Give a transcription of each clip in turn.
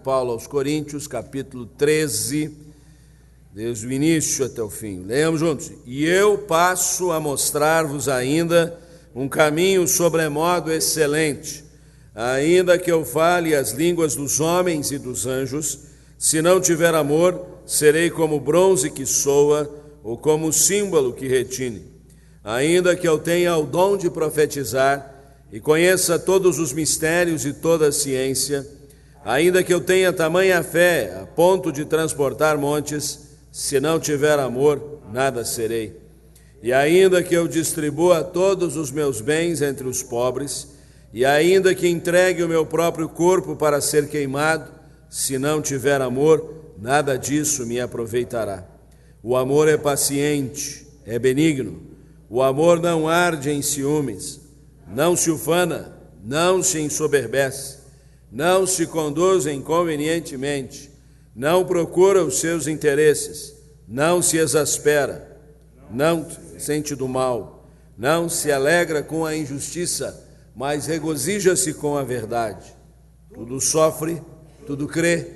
Paulo aos Coríntios, capítulo 13, desde o início até o fim. Leamos juntos. E eu passo a mostrar-vos ainda um caminho sobremodo excelente, ainda que eu fale as línguas dos homens e dos anjos, se não tiver amor, serei como bronze que soa, ou como símbolo que retine. Ainda que eu tenha o dom de profetizar, e conheça todos os mistérios e toda a ciência, ainda que eu tenha tamanha fé, a ponto de transportar montes, se não tiver amor, nada serei. E ainda que eu distribua todos os meus bens entre os pobres, e ainda que entregue o meu próprio corpo para ser queimado, se não tiver amor, nada disso me aproveitará. O amor é paciente, é benigno. O amor não arde em ciúmes, não se ufana, não se ensoberbece, não se conduz inconvenientemente, não procura os seus interesses, não se exaspera, não sente do mal, não se alegra com a injustiça, mas regozija-se com a verdade. Tudo sofre, tudo crê,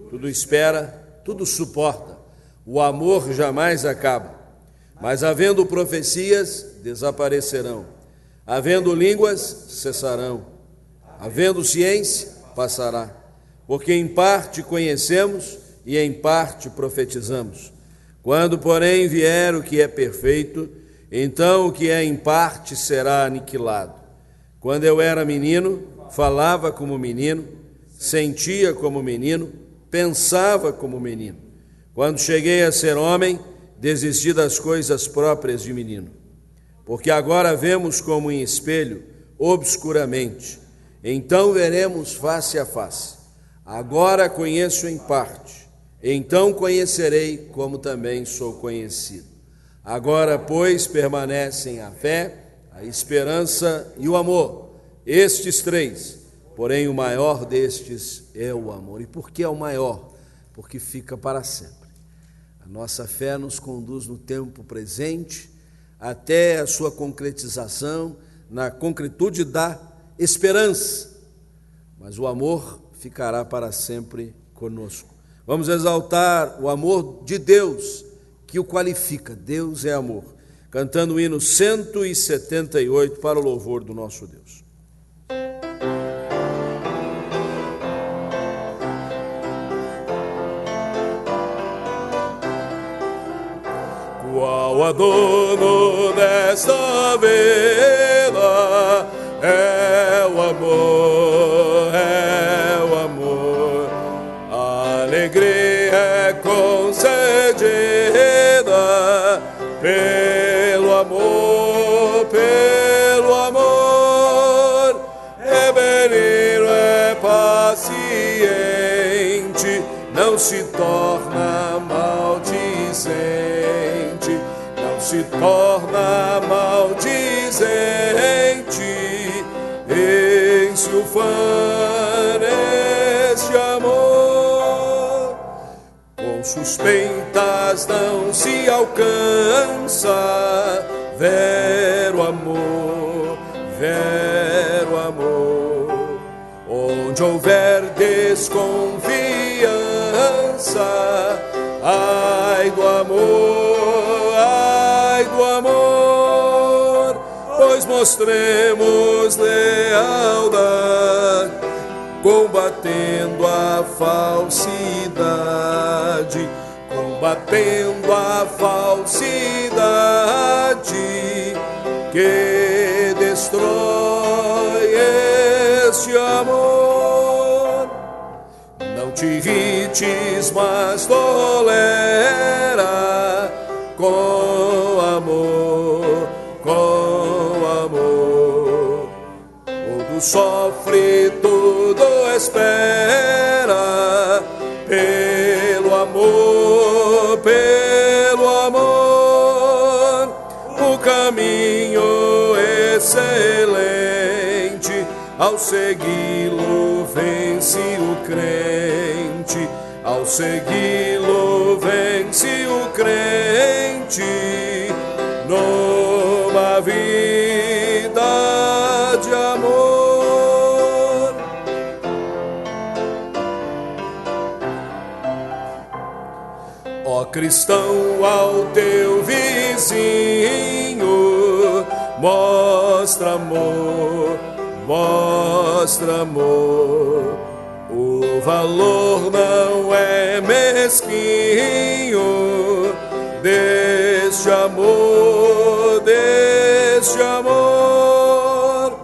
tudo espera, tudo suporta. O amor jamais acaba. Mas havendo profecias, desaparecerão. Havendo línguas, cessarão. Havendo ciência, passará. Porque em parte conhecemos e em parte profetizamos. Quando, porém, vier o que é perfeito, então o que é em parte será aniquilado. Quando eu era menino, falava como menino, sentia como menino, pensava como menino. Quando cheguei a ser homem, desisti das coisas próprias de menino. Porque agora vemos como em espelho, obscuramente. Então veremos face a face. Agora conheço em parte. Então conhecerei como também sou conhecido. Agora, pois, permanecem a fé, a esperança e o amor. Estes três. Porém, o maior destes é o amor. E por que é o maior? Porque fica para sempre. A nossa fé nos conduz no tempo presente até a sua concretização, na concretude da esperança. Mas o amor ficará para sempre conosco. Vamos exaltar o amor de Deus, que o qualifica. Deus é amor. Cantando o hino 178 para o louvor do nosso Deus. Qual adorno desta vida é o amor, é o amor. A alegria é concedida pelo amor, pelo amor. É benigno, é paciente, não se torna maldizente. Se torna maldizente, em-se ufana este amor. Com suspeitas não se alcança vero amor, vero amor. Onde houver desconfiança, ai do amor, do amor, pois mostremos lealdade, combatendo a falsidade, combatendo a falsidade que destrói este amor. Não te irrites, mas tolera com amor, com amor. Tudo sofre, tudo espera, pelo amor, pelo amor. O caminho excelente, ao segui-lo vence o crente, ao segui-lo vence o crente, numa vida de amor. Ó cristão, ao teu vizinho, mostra amor, mostra amor. O valor não é mesquinho deste amor, deste amor.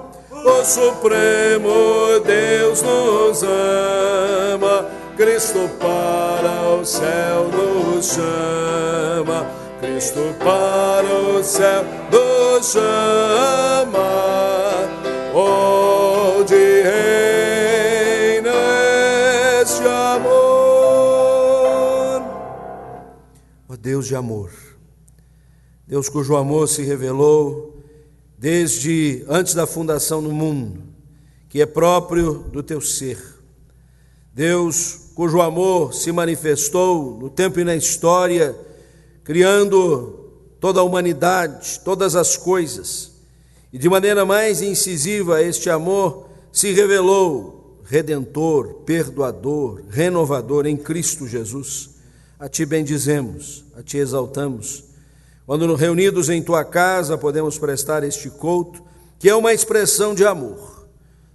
O Supremo Deus nos ama, Cristo para o céu nos chama, Cristo para o céu nos chama, onde reina este amor. Ó Deus de amor, Deus cujo amor se revelou desde antes da fundação do mundo, que é próprio do teu ser. Deus cujo amor se manifestou no tempo e na história, criando toda a humanidade, todas as coisas. E de maneira mais incisiva, este amor se revelou redentor, perdoador, renovador em Cristo Jesus. A ti bendizemos, a ti exaltamos. Quando reunidos em tua casa podemos prestar este culto, que é uma expressão de amor.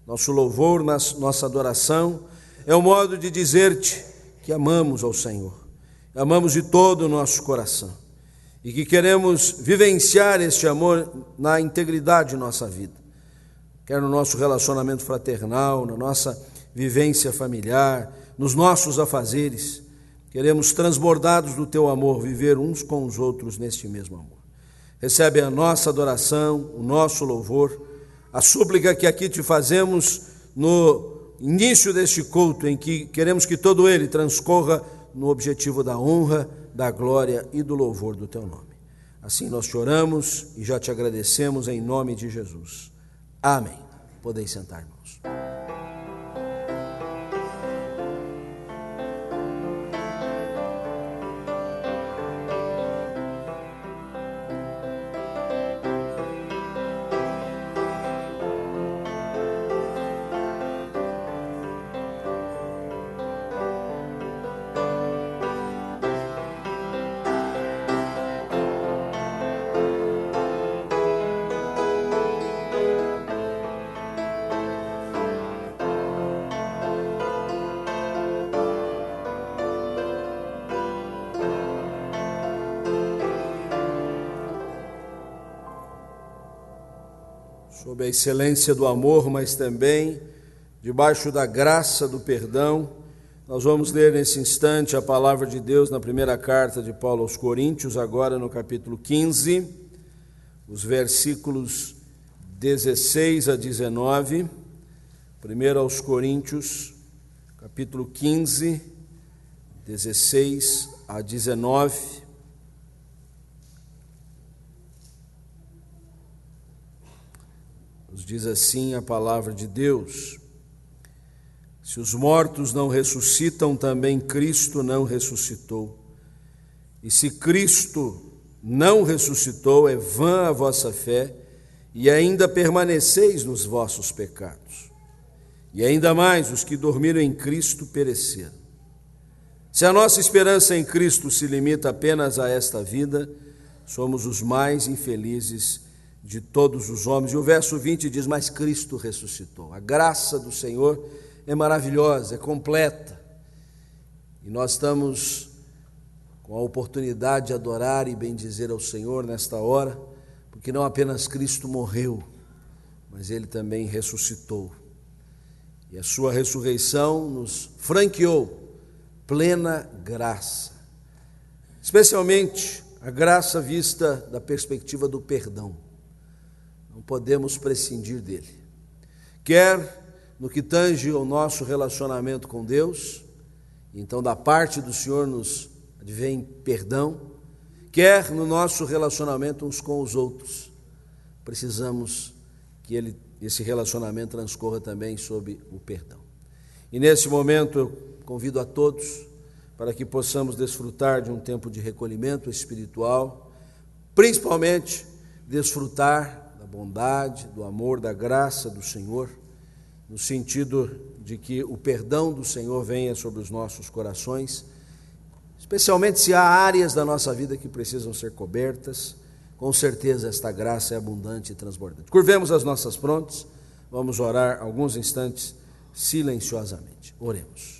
Nosso louvor, nossa adoração, é um modo de dizer-te que amamos ao Senhor, amamos de todo o nosso coração e que queremos vivenciar este amor na integridade de nossa vida, quer no nosso relacionamento fraternal, na nossa vivência familiar, nos nossos afazeres. Queremos, transbordados do teu amor, viver uns com os outros neste mesmo amor. Recebe a nossa adoração, o nosso louvor, a súplica que aqui te fazemos no início deste culto, em que queremos que todo ele transcorra no objetivo da honra, da glória e do louvor do teu nome. Assim nós te oramos e já te agradecemos em nome de Jesus. Amém. Podem sentar, irmãos. Sob a excelência do amor, mas também debaixo da graça do perdão, nós vamos ler nesse instante a palavra de Deus na primeira carta de Paulo aos Coríntios, agora no capítulo 15, os versículos 16 a 19. 1 aos Coríntios, capítulo 15, 16 a 19. Nos diz assim a palavra de Deus: se os mortos não ressuscitam, também Cristo não ressuscitou. E se Cristo não ressuscitou, é vã a vossa fé, e ainda permaneceis nos vossos pecados. E ainda mais, os que dormiram em Cristo pereceram. Se a nossa esperança em Cristo se limita apenas a esta vida, somos os mais infelizes de todos os homens. E o verso 20 diz: mas Cristo ressuscitou. A graça do Senhor é maravilhosa, é completa. E nós estamos com a oportunidade de adorar e bendizer ao Senhor nesta hora, porque não apenas Cristo morreu, mas Ele também ressuscitou. E a sua ressurreição nos franqueou plena graça, especialmente a graça vista da perspectiva do perdão. Não podemos prescindir dele, quer no que tange ao nosso relacionamento com Deus, então da parte do Senhor nos advém perdão, quer no nosso relacionamento uns com os outros. Precisamos que esse relacionamento transcorra também sob o perdão. E nesse momento eu convido a todos para que possamos desfrutar de um tempo de recolhimento espiritual, principalmente desfrutar da bondade, do amor, da graça do Senhor, no sentido de que o perdão do Senhor venha sobre os nossos corações especialmente se há áreas da nossa vida que precisam ser cobertas. Com certeza esta graça é abundante e transbordante. Curvemos as nossas frontes, vamos orar alguns instantes silenciosamente. Oremos.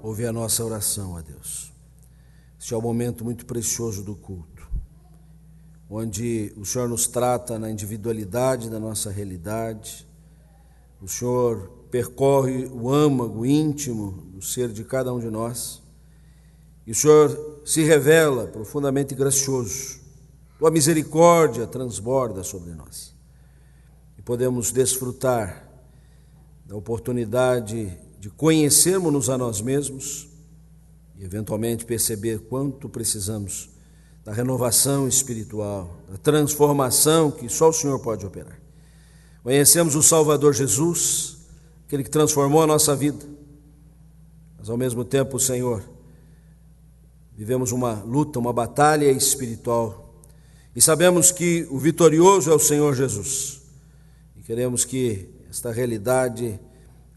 Ouve a nossa oração, ó Deus. Este é um momento muito precioso do culto, onde o Senhor nos trata na individualidade da nossa realidade. O Senhor percorre o âmago íntimo do ser de cada um de nós. E o Senhor se revela profundamente gracioso. Tua misericórdia transborda sobre nós. E podemos desfrutar da oportunidade de conhecermos-nos a nós mesmos e eventualmente perceber quanto precisamos da renovação espiritual, da transformação que só o Senhor pode operar. Conhecemos o Salvador Jesus, aquele que transformou a nossa vida, mas ao mesmo tempo, Senhor, vivemos uma luta, uma batalha espiritual e sabemos que o vitorioso é o Senhor Jesus e queremos que esta realidade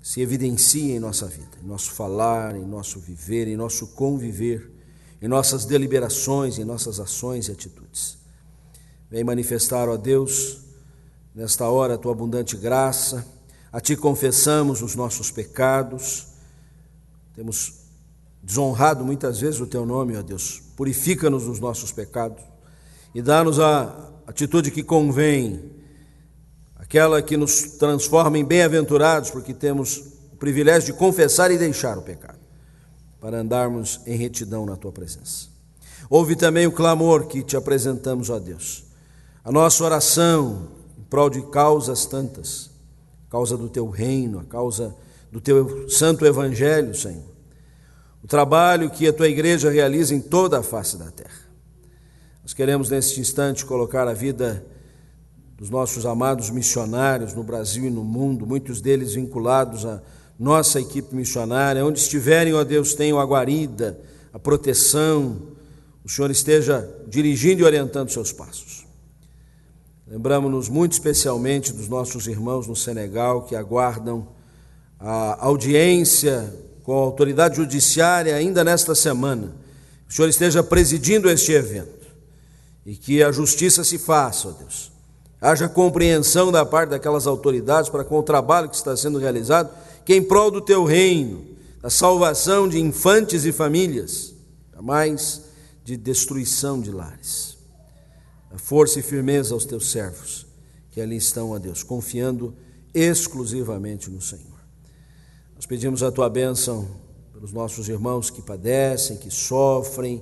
se evidencia em nossa vida, em nosso falar, em nosso viver, em nosso conviver, em nossas deliberações, em nossas ações e atitudes. Vem manifestar, ó Deus, nesta hora a tua abundante graça. A ti confessamos os nossos pecados, temos desonrado muitas vezes o teu nome, ó Deus. Purifica-nos dos nossos pecados e dá-nos a atitude que convém, aquela que nos transforma em bem-aventurados, porque temos o privilégio de confessar e deixar o pecado, para andarmos em retidão na tua presença. Ouve também o clamor que te apresentamos, ó Deus, a nossa oração em prol de causas tantas, a causa do teu reino, a causa do teu santo evangelho, Senhor, o trabalho que a tua igreja realiza em toda a face da terra. Nós queremos neste instante colocar a vida dos nossos amados missionários no Brasil e no mundo, muitos deles vinculados à nossa equipe missionária, onde estiverem, ó Deus, tenham a guarida, a proteção, o Senhor esteja dirigindo e orientando seus passos. Lembramos-nos muito especialmente dos nossos irmãos no Senegal, que aguardam a audiência com a autoridade judiciária ainda nesta semana. O Senhor esteja presidindo este evento e que a justiça se faça, ó Deus. Haja compreensão da parte daquelas autoridades para com o trabalho que está sendo realizado, que é em prol do teu reino, da salvação de infantes e famílias, jamais de destruição de lares. Dá força e firmeza aos teus servos, que ali estão, ó Deus, confiando exclusivamente no Senhor. Nós pedimos a tua bênção pelos nossos irmãos que padecem, que sofrem,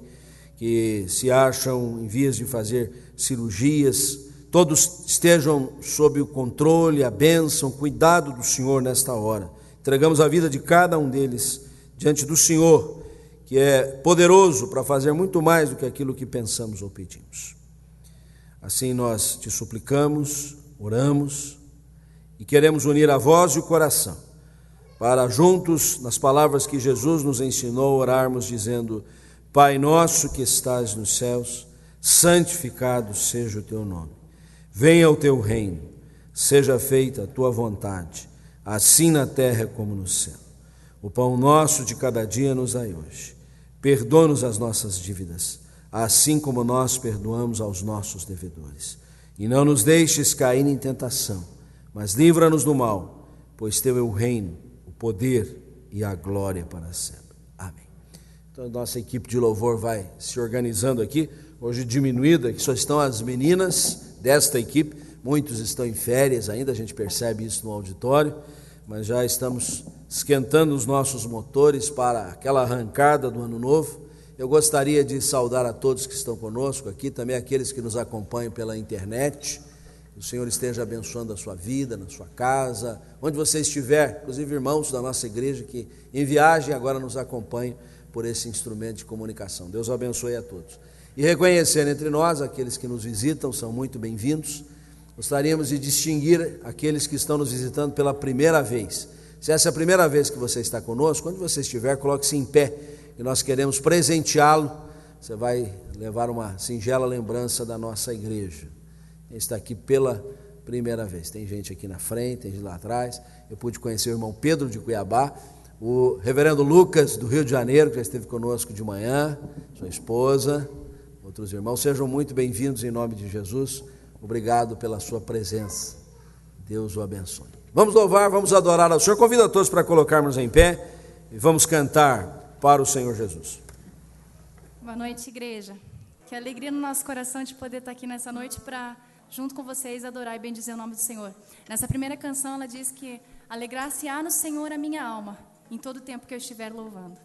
que se acham em vias de fazer cirurgias. Todos estejam sob o controle, a bênção, o cuidado do Senhor nesta hora. Entregamos a vida de cada um deles diante do Senhor, que é poderoso para fazer muito mais do que aquilo que pensamos ou pedimos. Assim nós te suplicamos, oramos e queremos unir a voz e o coração para juntos, nas palavras que Jesus nos ensinou, orarmos dizendo: Pai nosso que estás nos céus, santificado seja o teu nome. Venha o teu reino, seja feita a tua vontade, assim na terra como no céu. O pão nosso de cada dia nos dai hoje. Perdoa-nos as nossas dívidas, assim como nós perdoamos aos nossos devedores. E não nos deixes cair em tentação, mas livra-nos do mal, pois teu é o reino, o poder e a glória para sempre. Amém. Então a nossa equipe de louvor vai se organizando aqui, hoje diminuída, que só estão as meninas desta equipe, muitos estão em férias ainda, a gente percebe isso no auditório, mas já estamos esquentando os nossos motores para aquela arrancada do ano novo. Eu gostaria de saudar a todos que estão conosco aqui, também aqueles que nos acompanham pela internet. O Senhor esteja abençoando a sua vida, na sua casa, onde você estiver, inclusive irmãos da nossa igreja que em viagem agora nos acompanham por esse instrumento de comunicação. Deus abençoe a todos. E reconhecendo entre nós aqueles que nos visitam, são muito bem-vindos. Gostaríamos de distinguir aqueles que estão nos visitando pela primeira vez. Se essa é a primeira vez que você está conosco, quando você estiver, coloque-se em pé, e nós queremos presenteá-lo. Você vai levar uma singela lembrança da nossa igreja. Quem está aqui pela primeira vez, tem gente aqui na frente, tem gente lá atrás. Eu pude conhecer o irmão Pedro de Cuiabá, o reverendo Lucas do Rio de Janeiro, que já esteve conosco de manhã, sua esposa, outros irmãos. Sejam muito bem-vindos em nome de Jesus. Obrigado pela sua presença. Deus o abençoe. Vamos louvar, vamos adorar ao Senhor. Convido a todos para colocarmos em pé e vamos cantar para o Senhor Jesus. Boa noite, igreja. Que alegria no nosso coração de poder estar aqui nessa noite para, junto com vocês, adorar e bendizer o nome do Senhor. Nessa primeira canção, ela diz que alegrar-se-á no Senhor a minha alma, em todo o tempo que eu estiver louvando.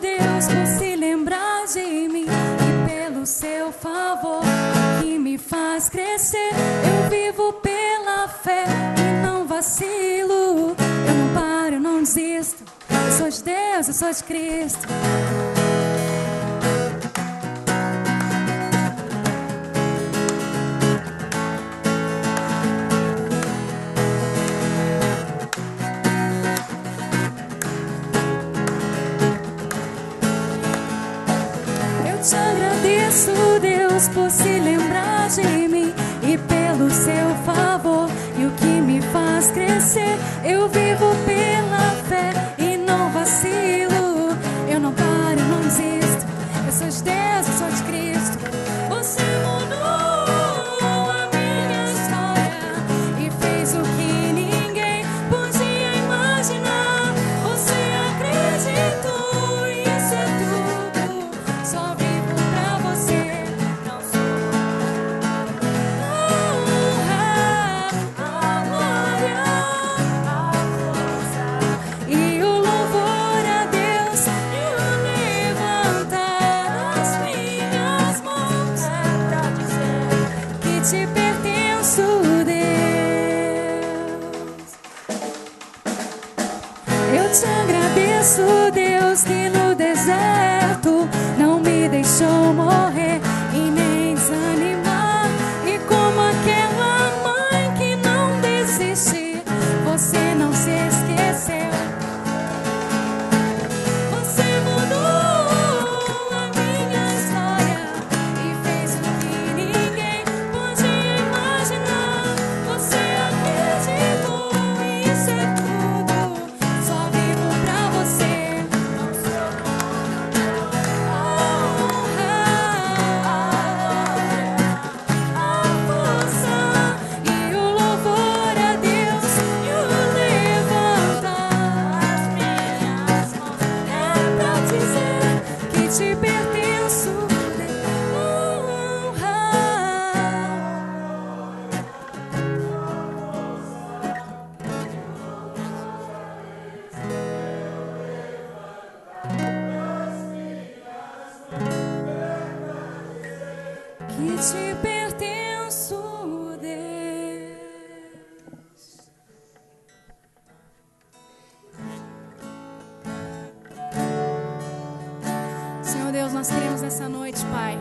Deus, por se lembrar de mim e pelo seu favor que me faz crescer. Eu vivo pela fé e não vacilo. Eu não paro, eu não desisto. Eu sou de Deus, eu sou de Cristo. Te agradeço, Deus, por se lembrar de mim e pelo seu favor e o que me faz crescer. Eu vivo pela fé e não vacilo. Eu não paro, eu não desisto. Eu sou de Deus, eu sou de Cristo. Você mudou a minha história e fez o que ninguém podia imaginar. Você acreditou, isso é tudo. Só deixou morrer e nem desanimar. E como aquela mãe que não desistiu, você não se esqueceu. Você mudou a minha história e fez o que ninguém podia imaginar. Você acreditou, isso é tudo. Só vivo pra você. A força e o louvor a Deus e o levantar as minhas mãos é pra dizer que te pertenço. Que te pertenço, Deus. Senhor Deus, nós queremos nessa noite, Pai,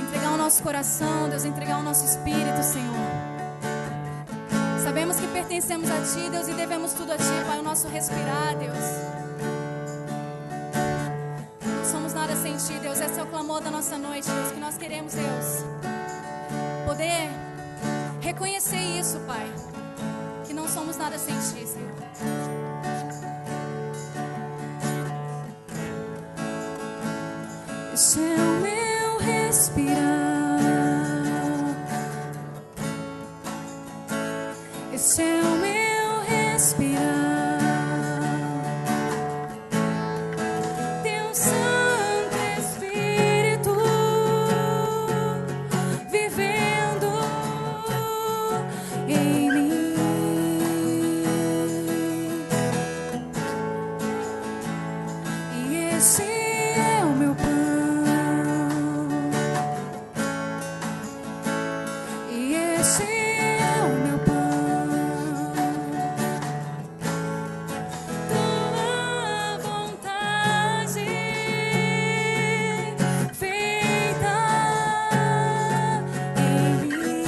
entregar o nosso coração, Deus, entregar o nosso espírito, Senhor. Sabemos que pertencemos a Ti, Deus, e devemos tudo a Ti, Pai, o nosso respirar, Deus. Não somos nada sem Ti, Deus, esse é o clamor da nossa noite, Deus, que nós queremos, Deus, poder reconhecer isso, Pai, que não somos nada sem Ti, Senhor. Esse é o meu respirar. Esse é o meu respirar. Teu Santo Espírito vivendo em mim. E esse é o meu pão. E esse é o meu pão. Tua vontade feita em mim.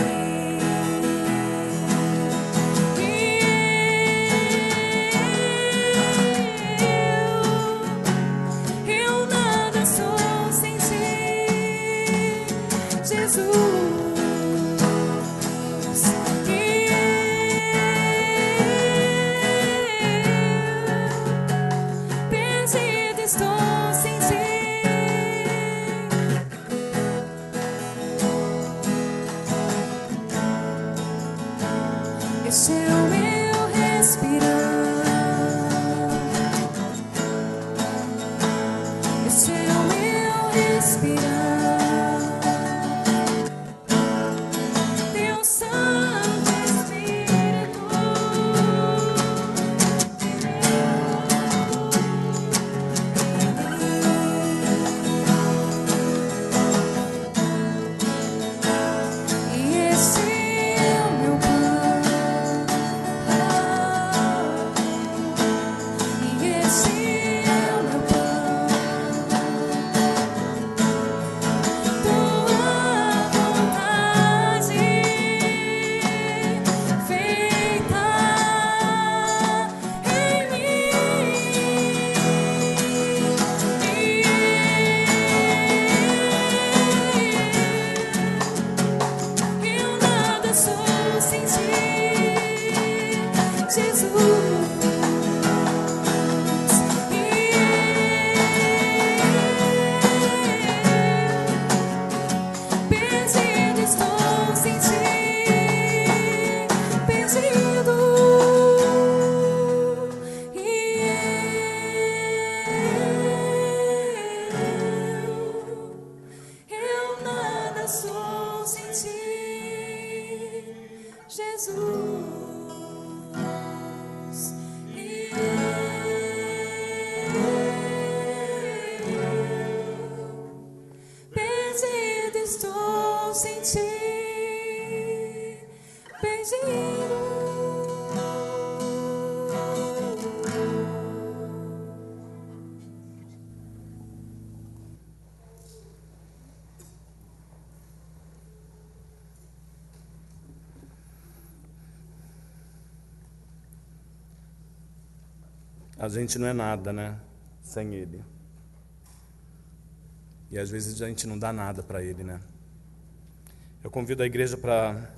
Eu nada sou sem Ti, Jesus. Perdido estou sem Ti. Esse é o meu respirar. Esse é o meu respirar. Teu Santo Espírito e esse é o meu pão. E esse é o meu pão. Tua vontade feita em mim. Eu nada sou sem Ti, Jesus. Perdido estou sem Ti, perdido. Eu nada sou sem Ti, Jesus. Perdido estou sem Ti, perdido. A gente não é nada, né? Sem Ele. E às vezes a gente não dá nada para Ele, né? Eu convido a igreja para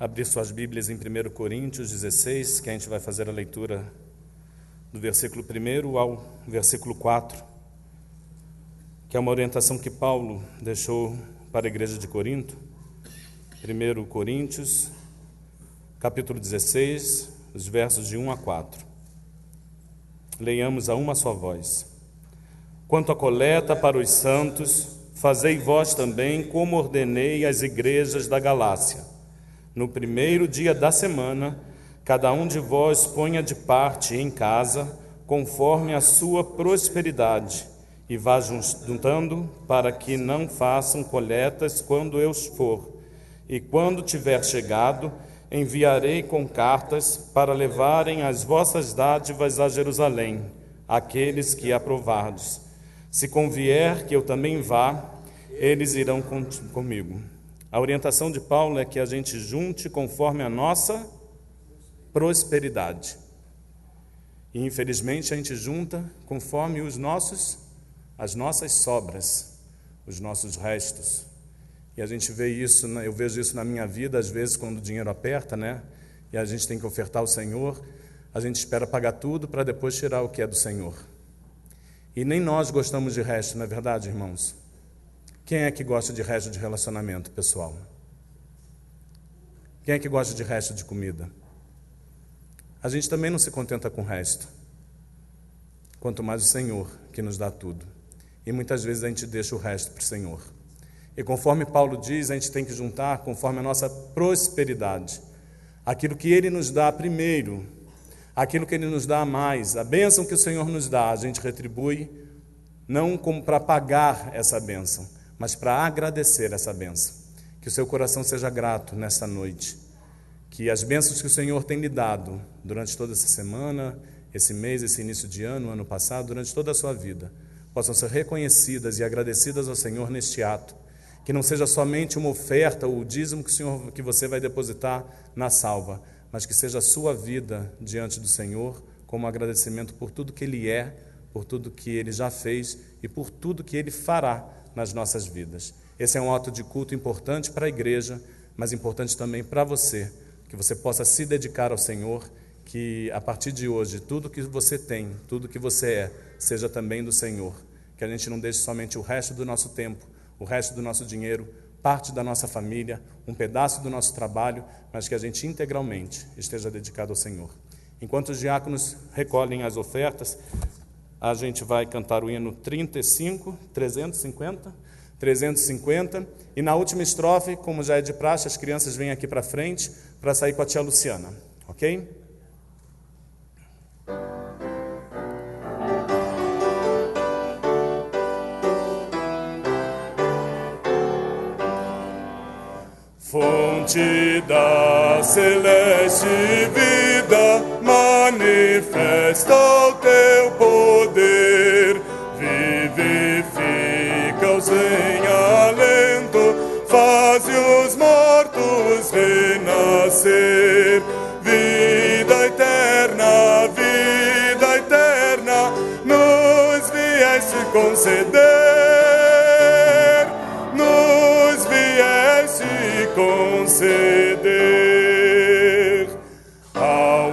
abrir suas Bíblias em 1 Coríntios 16, que a gente vai fazer a leitura do versículo 1 ao versículo 4, que é uma orientação que Paulo deixou para a igreja de Corinto. 1 Coríntios, capítulo 16, os versos de 1 a 4. Leiamos a uma só voz. Quanto à coleta para os santos, fazei vós também como ordenei às igrejas da Galácia. No primeiro dia da semana, cada um de vós ponha de parte em casa, conforme a sua prosperidade, e vá juntando, para que não façam coletas quando eu for. E quando tiver chegado, enviarei com cartas para levarem as vossas dádivas a Jerusalém, aqueles que aprovardes. Se convier que eu também vá, eles irão comigo. A orientação de Paulo é que a gente junte conforme a nossa prosperidade. E infelizmente a gente junta conforme as nossas sobras, os nossos restos. E a gente vê isso, eu vejo isso na minha vida, às vezes quando o dinheiro aperta, né? E a gente tem que ofertar ao Senhor, a gente espera pagar tudo para depois tirar o que é do Senhor. E nem nós gostamos de resto, não é verdade, irmãos? Quem é que gosta de resto de relacionamento, pessoal? Quem é que gosta de resto de comida? A gente também não se contenta com o resto. Quanto mais o Senhor, que nos dá tudo. E muitas vezes a gente deixa o resto para o Senhor. E conforme Paulo diz, a gente tem que juntar conforme a nossa prosperidade. Aquilo que Ele nos dá primeiro, aquilo que Ele nos dá a mais, a bênção que o Senhor nos dá, a gente retribui, não como para pagar essa bênção, mas para agradecer essa bênção. Que o seu coração seja grato nessa noite. Que as bênçãos que o Senhor tem lhe dado durante toda essa semana, esse mês, esse início de ano passado, durante toda a sua vida, possam ser reconhecidas e agradecidas ao Senhor neste ato. Que não seja somente uma oferta ou o dízimo que você vai depositar na salva, mas que seja a sua vida diante do Senhor como agradecimento por tudo que Ele é, por tudo que Ele já fez e por tudo que Ele fará nas nossas vidas. Esse é um ato de culto importante para a igreja, mas importante também para você, que você possa se dedicar ao Senhor, que a partir de hoje tudo que você tem, tudo que você é, seja também do Senhor. Que a gente não deixe somente o resto do nosso tempo, o resto do nosso dinheiro, parte da nossa família, um pedaço do nosso trabalho, mas que a gente integralmente esteja dedicado ao Senhor. Enquanto os diáconos recolhem as ofertas, a gente vai cantar o hino 350, e na última estrofe, como já é de praxe, as crianças vêm aqui para frente para sair com a tia Luciana, ok? Fonte da celeste vida, manifesta o teu poder, vivifica-os em alento, faze os mortos renascer. Vida eterna, nos vieste conceder, nos vieste conceder. Ao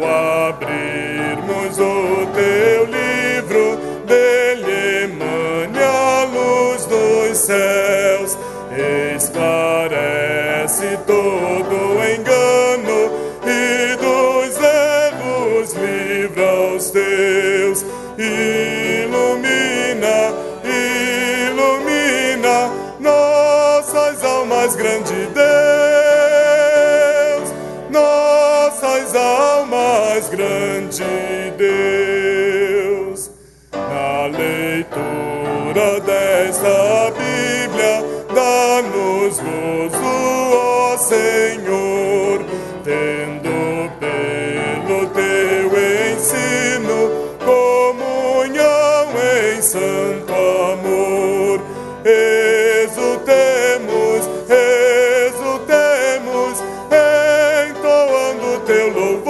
abrirmos o teu livro, dele emane a luz dos céus, esclarece todo engano e dos erros livra os teus. Ilumina nossas almas, grande Deus, nossas almas, grande Deus. Na leitura desta Bíblia, dá-nos gozo, ó Senhor, tendo pelo teu ensino comunhão em santo amor. Exultemos, entoando teu louvor,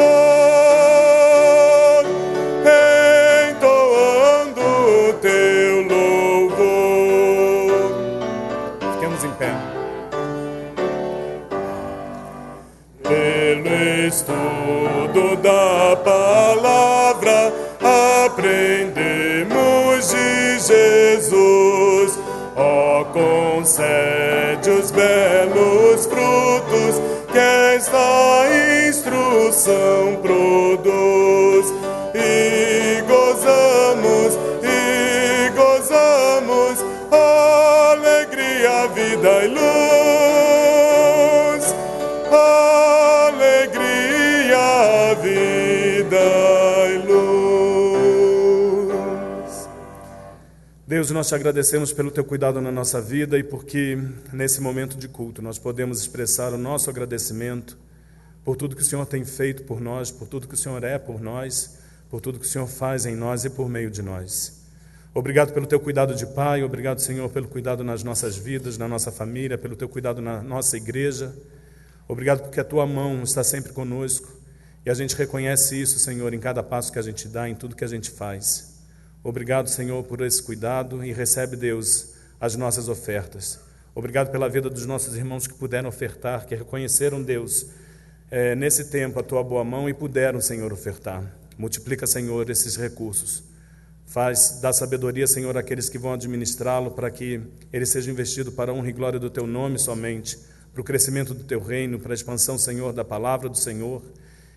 pé. Pelo estudo da palavra, aprendemos de Jesus. Ó, concede os belos frutos que esta instrução produz. E gozamos, alegria, vida e luz. Alegria, vida e luz. Deus, nós te agradecemos pelo teu cuidado na nossa vida e porque nesse momento de culto nós podemos expressar o nosso agradecimento por tudo que o Senhor tem feito por nós, por tudo que o Senhor é por nós, por tudo que o Senhor faz em nós e por meio de nós. Obrigado pelo teu cuidado de Pai, obrigado, Senhor, pelo cuidado nas nossas vidas, na nossa família, pelo teu cuidado na nossa igreja. Obrigado porque a tua mão está sempre conosco e a gente reconhece isso, Senhor, em cada passo que a gente dá, em tudo que a gente faz. Obrigado, Senhor, por esse cuidado e recebe, Deus, as nossas ofertas. Obrigado pela vida dos nossos irmãos que puderam ofertar, que reconheceram, Deus, nesse tempo a tua boa mão e puderam, Senhor, ofertar. Multiplica, Senhor, esses recursos. Dá sabedoria, Senhor, àqueles que vão administrá-lo, para que ele seja investido para a honra e glória do teu nome somente, para o crescimento do teu reino, para a expansão, Senhor, da palavra do Senhor.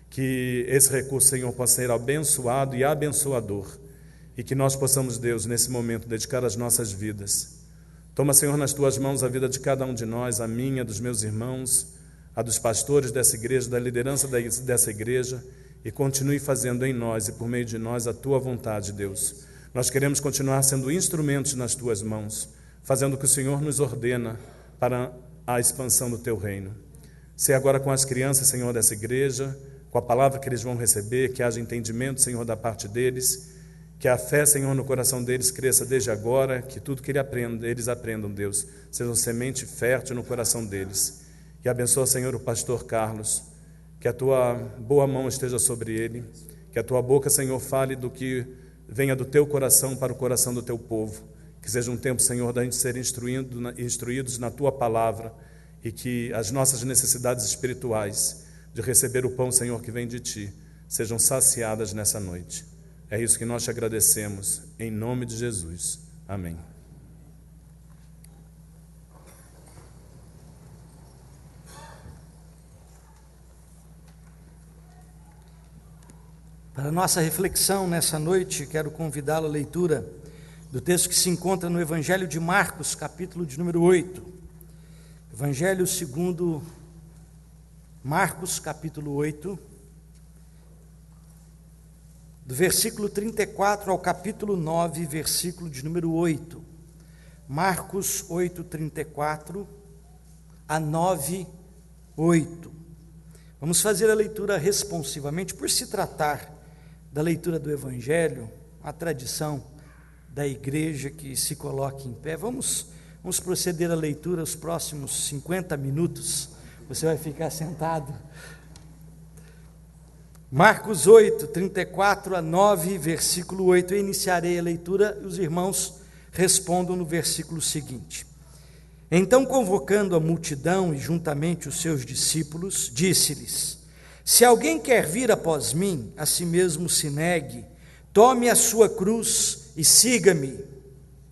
Que esse recurso, Senhor, possa ser abençoado e abençoador. E que nós possamos, Deus, nesse momento, dedicar as nossas vidas. Toma, Senhor, nas tuas mãos a vida de cada um de nós, a minha, dos meus irmãos, a dos pastores dessa igreja, da liderança dessa igreja, e continue fazendo em nós e por meio de nós a tua vontade, Deus. Nós queremos continuar sendo instrumentos nas tuas mãos, fazendo o que o Senhor nos ordena para a expansão do teu reino. Se agora com as crianças, Senhor, dessa igreja, com a palavra que eles vão receber, que haja entendimento, Senhor, da parte deles, que a fé, Senhor, no coração deles cresça desde agora, que tudo que eles aprendam, Deus, seja semente fértil no coração deles. E abençoa, Senhor, o pastor Carlos, que a tua boa mão esteja sobre ele, que a tua boca, Senhor, fale do que venha do teu coração para o coração do teu povo, que seja um tempo, Senhor, da gente ser instruídos na tua palavra e que as nossas necessidades espirituais de receber o pão, Senhor, que vem de ti, sejam saciadas nessa noite. É isso que nós te agradecemos, em nome de Jesus. Amém. Para a nossa reflexão nessa noite, quero convidá-lo à leitura do texto que se encontra no Evangelho de Marcos, capítulo de número 8. Evangelho segundo Marcos, capítulo 8, do versículo 34 ao capítulo 9, versículo de número 8. Marcos 8, 34 a 9, 8. Vamos fazer a leitura responsivamente, por se tratar da leitura do Evangelho, a tradição da igreja que se coloque em pé. Vamos proceder à leitura os próximos 50 minutos. Você vai ficar sentado. Marcos 8, 34 a 9, versículo 8. Eu iniciarei a leitura e os irmãos respondam no versículo seguinte. Então, convocando a multidão e juntamente os seus discípulos, disse-lhes: se alguém quer vir após mim, a si mesmo se negue, tome a sua cruz e siga-me.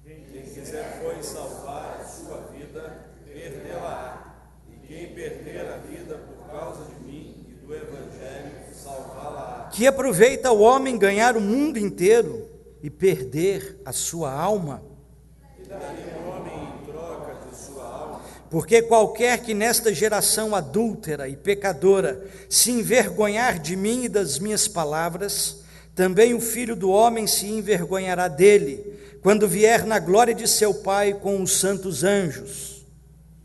Quem quiser, pois, salvar a sua vida, perdê-la-á. E quem perder a vida por causa de mim e do Evangelho, salvá-la-á. Que aproveita o homem ganhar o mundo inteiro e perder a sua alma? Que daria o homem em troca de sua alma? Porque qualquer que nesta geração adúltera e pecadora se envergonhar de mim e das minhas palavras, também o Filho do Homem se envergonhará dele, quando vier na glória de seu Pai com os santos anjos.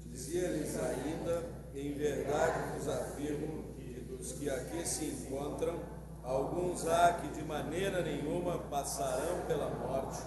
Dizia-lhes ainda: em verdade vos afirmo que dos que aqui se encontram, alguns há que de maneira nenhuma passarão pela morte,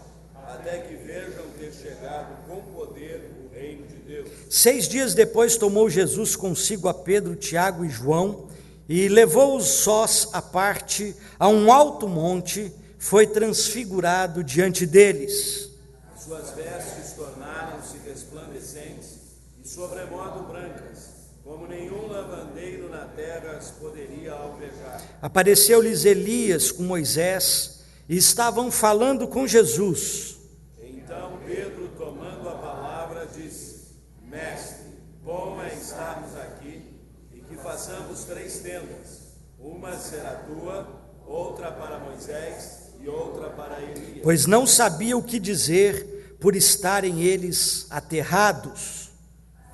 até que vejam ter chegado com poder o reino de Deus. 6 dias depois tomou Jesus consigo a Pedro, Tiago e João, e levou-os sós à parte a um alto monte, foi transfigurado diante deles. Suas vestes tornaram-se resplandecentes, e sobremodo brancas, como nenhum lavandeiro na terra as poderia alvejar. Apareceu-lhes Elias com Moisés, e estavam falando com Jesus. Então Pedro, tomando a palavra, disse: Mestre, bom é estarmos aqui, e que façamos 3 tendas. Uma será tua, outra para Moisés e outra para Elias. Pois não sabia o que dizer, por estarem eles aterrados.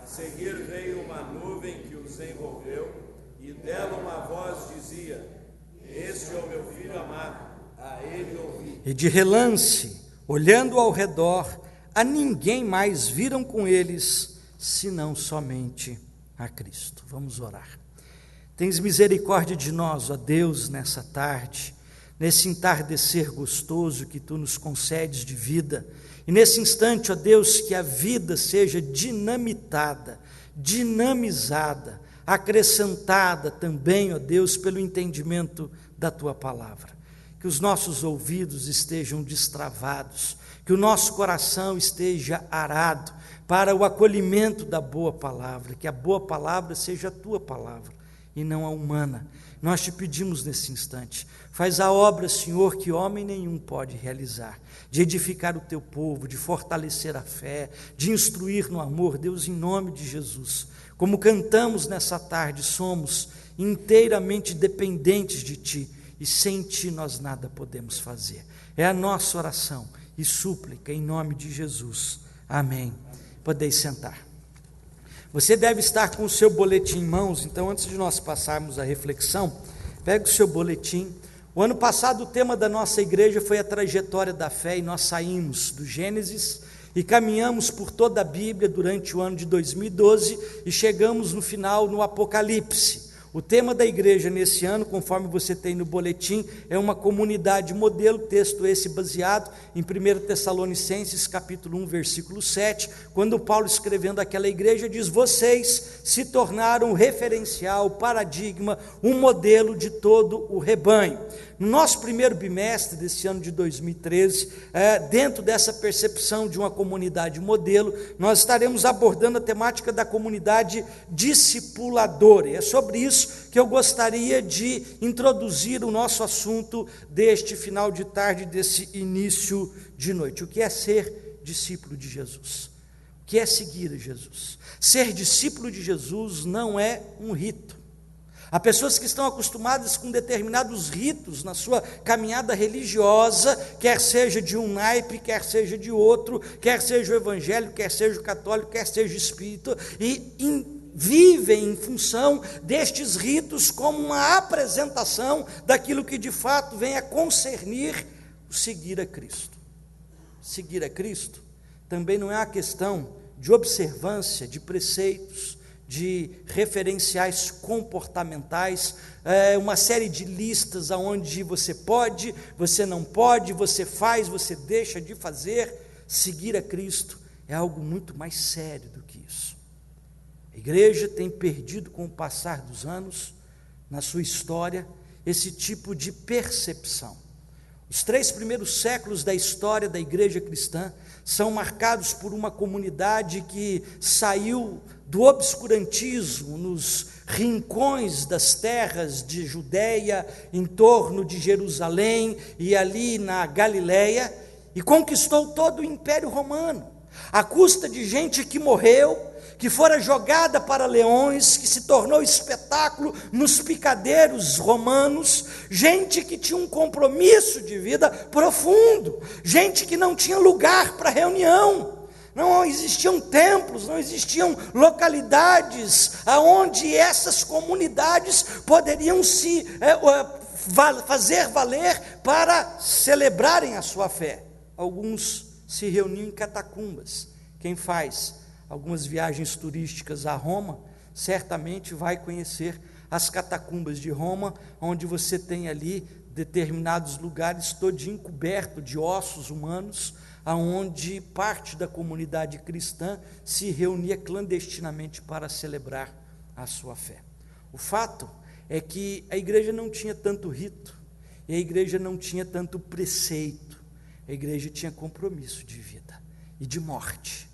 A seguir veio uma nuvem que os envolveu, e dela uma voz dizia: Este é o meu filho amado, a ele ouvi. E de relance, olhando ao redor, a ninguém mais viram com eles, senão somente a Cristo. Vamos orar. Tens misericórdia de nós, ó Deus, nessa tarde, nesse entardecer gostoso que Tu nos concedes de vida, e nesse instante, ó Deus, que a vida seja dinamitada, dinamizada, acrescentada também, ó Deus, pelo entendimento da Tua palavra. Que os nossos ouvidos estejam destravados, que o nosso coração esteja arado para o acolhimento da boa palavra, que a boa palavra seja a Tua palavra e não a humana. Nós te pedimos nesse instante, faz a obra, Senhor, que homem nenhum pode realizar, de edificar o teu povo, de fortalecer a fé, de instruir no amor, Deus, em nome de Jesus. Como cantamos nessa tarde, somos inteiramente dependentes de Ti, e sem Ti nós nada podemos fazer. É a nossa oração e súplica em nome de Jesus. Amém. Podeis sentar. Você deve estar com o seu boletim em mãos, então antes de nós passarmos a reflexão, pega o seu boletim. O ano passado o tema da nossa igreja foi a trajetória da fé, e nós saímos do Gênesis e caminhamos por toda a Bíblia durante o ano de 2012 e chegamos no final no Apocalipse. O tema da igreja nesse ano, conforme você tem no boletim, é uma comunidade modelo, texto esse baseado em 1 Tessalonicenses capítulo 1, versículo 7, quando Paulo, escrevendo àquela igreja, diz: vocês se tornaram referencial, paradigma, um modelo de todo o rebanho. No nosso primeiro bimestre desse ano de 2013, dentro dessa percepção de uma comunidade modelo, nós estaremos abordando a temática da comunidade discipuladora, e é sobre isso que eu gostaria de introduzir o nosso assunto deste final de tarde, desse início de noite. O que é ser discípulo de Jesus? O que é seguir a Jesus? Ser discípulo de Jesus não é um rito. Há pessoas que estão acostumadas com determinados ritos na sua caminhada religiosa, quer seja de um naipe, quer seja de outro, quer seja o evangélico, quer seja o católico, quer seja o espírita, e vivem em função destes ritos como uma apresentação daquilo que de fato vem a concernir o seguir a Cristo. Seguir a Cristo também não é uma questão de observância de preceitos, de referenciais comportamentais, uma série de listas aonde você pode, você não pode, você faz, você deixa de fazer. Seguir a Cristo é algo muito mais sério do que isso. A igreja tem perdido com o passar dos anos, na sua história, esse tipo de percepção. Os 3 primeiros séculos da história da igreja cristã são marcados por uma comunidade que saiu do obscurantismo nos rincões das terras de Judeia, em torno de Jerusalém e ali na Galileia, e conquistou todo o Império Romano, à custa de gente que morreu, que fora jogada para leões, que se tornou espetáculo nos picadeiros romanos, gente que tinha um compromisso de vida profundo, gente que não tinha lugar para reunião, não existiam templos, não existiam localidades aonde essas comunidades poderiam se fazer valer para celebrarem a sua fé. Alguns se reuniam em catacumbas. Quem faz algumas viagens turísticas a Roma, certamente vai conhecer as catacumbas de Roma, onde você tem ali determinados lugares todinho coberto de ossos humanos, aonde parte da comunidade cristã se reunia clandestinamente para celebrar a sua fé. O fato é que a igreja não tinha tanto rito, e a igreja não tinha tanto preceito, a igreja tinha compromisso de vida e de morte.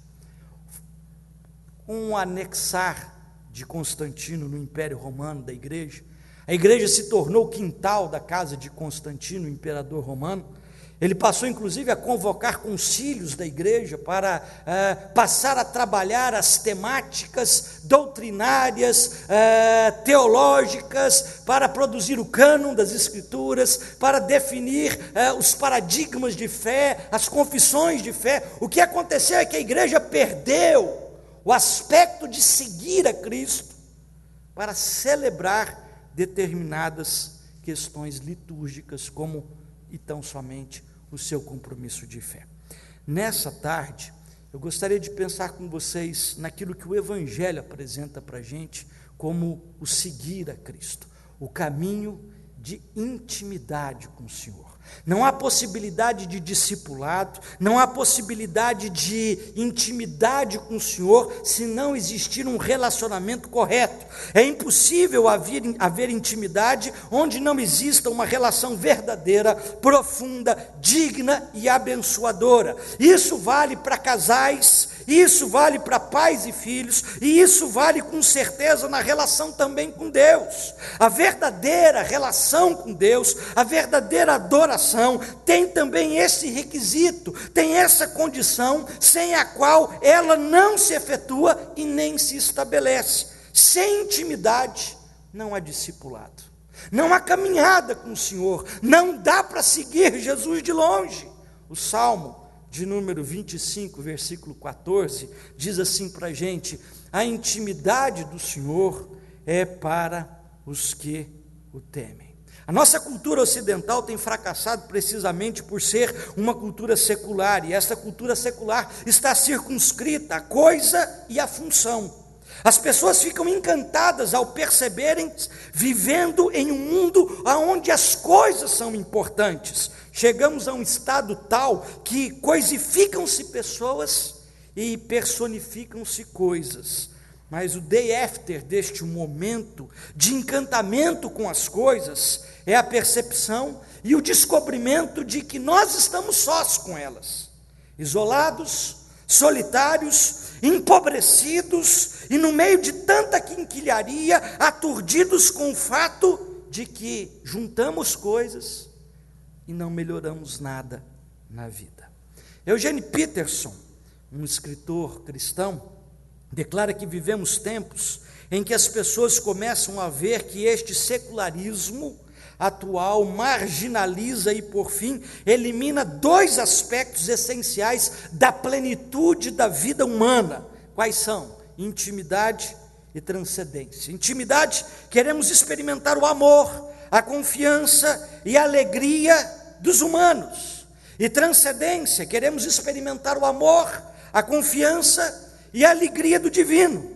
com o anexar de Constantino no Império Romano da igreja, a igreja se tornou o quintal da casa de Constantino, o imperador romano. Ele passou inclusive a convocar concílios da igreja para passar a trabalhar as temáticas doutrinárias, teológicas, para produzir o cânon das escrituras, para definir os paradigmas de fé, as confissões de fé. O que aconteceu é que a igreja perdeu o aspecto de seguir a Cristo para celebrar determinadas questões litúrgicas, como e tão somente o seu compromisso de fé. Nessa tarde, eu gostaria de pensar com vocês naquilo que o Evangelho apresenta para a gente como o seguir a Cristo, o caminho de intimidade com o Senhor. Não há possibilidade de discipulado, não há possibilidade de intimidade com o Senhor se não existir um relacionamento correto. É impossível haver intimidade onde não exista uma relação verdadeira, profunda, digna e abençoadora. Isso vale para casais, isso vale para pais e filhos, e isso vale com certeza na relação também com Deus. A verdadeira relação com Deus, a verdadeira adoração, tem também esse requisito, tem essa condição, sem a qual ela não se efetua e nem se estabelece. Sem intimidade, não há discipulado, não há caminhada com o Senhor, não dá para seguir Jesus de longe. O Salmo de número 25, versículo 14, diz assim para a gente: a intimidade do Senhor é para os que o temem. A nossa cultura ocidental tem fracassado precisamente por ser uma cultura secular, e essa cultura secular está circunscrita à coisa e à função. As pessoas ficam encantadas ao perceberem vivendo em um mundo onde as coisas são importantes. Chegamos a um estado tal que coisificam-se pessoas e personificam-se coisas. Mas o day after deste momento de encantamento com as coisas é a percepção e o descobrimento de que nós estamos sós com elas, isolados, solitários, empobrecidos e no meio de tanta quinquilharia, aturdidos com o fato de que juntamos coisas e não melhoramos nada na vida. Eugene Peterson, um escritor cristão, declara que vivemos tempos em que as pessoas começam a ver que este secularismo atual marginaliza e, por fim, elimina dois aspectos essenciais da plenitude da vida humana. Quais são? Intimidade e transcendência. Intimidade, queremos experimentar o amor, a confiança e a alegria dos humanos. E transcendência, queremos experimentar o amor, a confiança e a alegria do divino.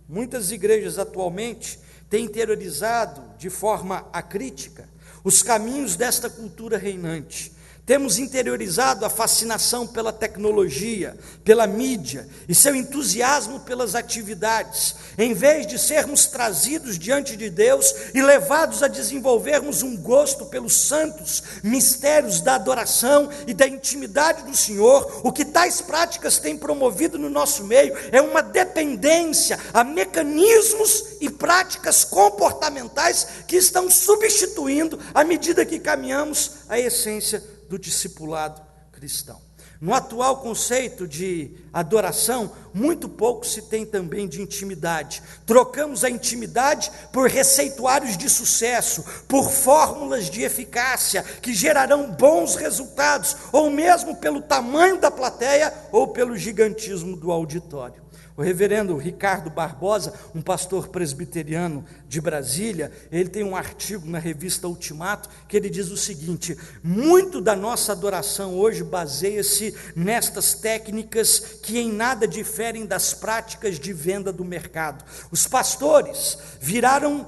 Muitas igrejas atualmente têm interiorizado de forma acrítica os caminhos desta cultura reinante. Temos interiorizado a fascinação pela tecnologia, pela mídia e seu entusiasmo pelas atividades, em vez de sermos trazidos diante de Deus e levados a desenvolvermos um gosto pelos santos mistérios da adoração e da intimidade do Senhor. O que tais práticas têm promovido no nosso meio é uma dependência a mecanismos e práticas comportamentais que estão substituindo, à medida que caminhamos, a essência do discipulado cristão. No atual conceito de adoração, muito pouco se tem também de intimidade. Trocamos a intimidade por receituários de sucesso, por fórmulas de eficácia que gerarão bons resultados, ou mesmo pelo tamanho da plateia ou pelo gigantismo do auditório. O reverendo Ricardo Barbosa, um pastor presbiteriano de Brasília, ele tem um artigo na revista Ultimato, que ele diz o seguinte: muito da nossa adoração hoje baseia-se nestas técnicas que em nada diferem das práticas de venda do mercado. Os pastores viraram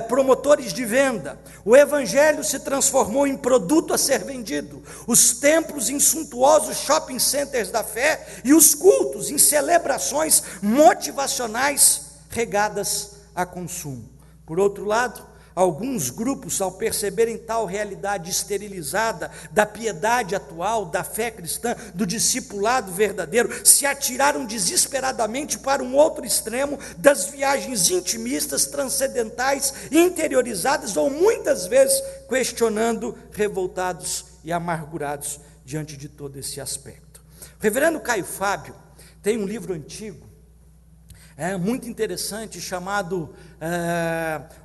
promotores de venda, o evangelho se transformou em produto a ser vendido, os templos em suntuosos shopping centers da fé e os cultos em celebrações motivacionais regadas a consumo. Por outro lado, Alguns grupos, ao perceberem tal realidade esterilizada da piedade atual, da fé cristã, do discipulado verdadeiro, se atiraram desesperadamente para um outro extremo das viagens intimistas, transcendentais, interiorizadas, ou muitas vezes questionando, revoltados e amargurados diante de todo esse aspecto. O reverendo Caio Fábio tem um livro antigo, muito interessante, chamado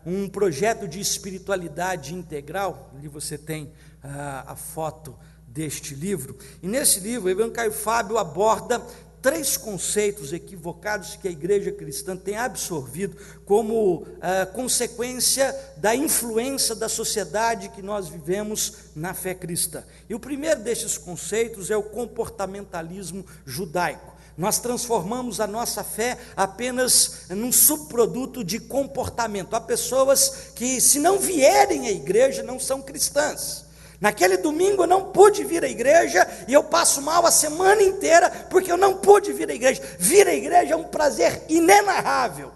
Um Projeto de Espiritualidade Integral. Ali você tem a foto deste livro, e nesse livro o reverendo Caio Fábio aborda 3 conceitos equivocados que a igreja cristã tem absorvido como consequência da influência da sociedade que nós vivemos na fé cristã. E o primeiro destes conceitos é o comportamentalismo judaico. Nós transformamos a nossa fé apenas num subproduto de comportamento. Há pessoas que, se não vierem à igreja, não são cristãs. Naquele domingo eu não pude vir à igreja e eu passo mal a semana inteira porque eu não pude vir à igreja. Vir à igreja é um prazer inenarrável.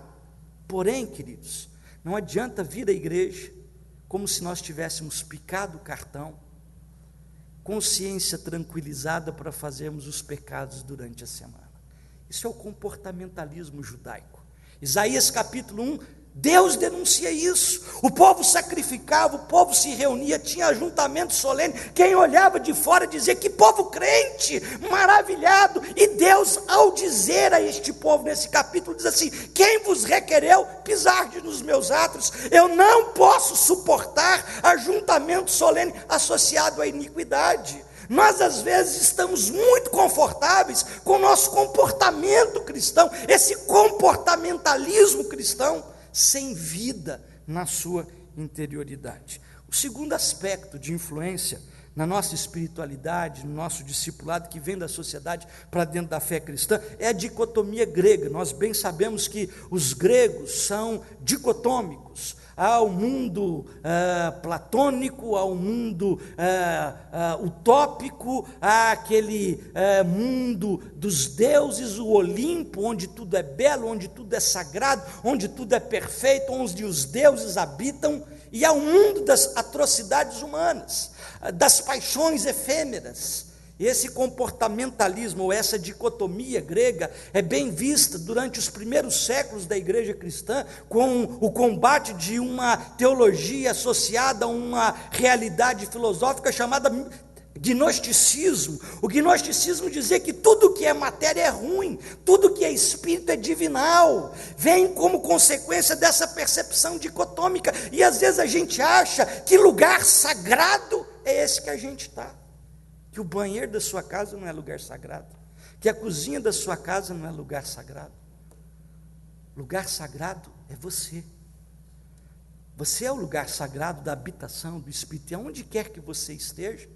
Porém, queridos, não adianta vir à igreja como se nós tivéssemos picado o cartão, consciência tranquilizada para fazermos os pecados durante a semana. Isso é o comportamentalismo judaico. Isaías capítulo 1, Deus denuncia isso. O povo sacrificava, o povo se reunia, tinha ajuntamento solene. Quem olhava de fora dizia: que povo crente, maravilhado. E Deus, ao dizer a este povo nesse capítulo, diz assim: quem vos requereu pisar nos meus átrios? Eu não posso suportar ajuntamento solene associado à iniquidade. Nós às vezes estamos muito confortáveis com o nosso comportamento cristão, esse comportamentalismo cristão, sem vida na sua interioridade. O segundo aspecto de influência na nossa espiritualidade, no nosso discipulado, que vem da sociedade para dentro da fé cristã, é a dicotomia grega. Nós bem sabemos que os gregos são dicotômicos. Há o mundo platônico, há o mundo utópico, há aquele mundo dos deuses, o Olimpo, onde tudo é belo, onde tudo é sagrado, onde tudo é perfeito, onde os deuses habitam, e há o mundo das atrocidades humanas, das paixões efêmeras. Esse comportamentalismo, ou essa dicotomia grega, é bem vista durante os primeiros séculos da igreja cristã, com o combate de uma teologia associada a uma realidade filosófica chamada gnosticismo. O gnosticismo dizia que tudo que é matéria é ruim, tudo que é espírito é divinal, vem como consequência dessa percepção dicotômica, e às vezes a gente acha que lugar sagrado é esse que a gente está. Que o banheiro da sua casa não é lugar sagrado, que a cozinha da sua casa não é lugar sagrado. Lugar sagrado é você. Você é o lugar sagrado da habitação do Espírito, e aonde quer que você esteja,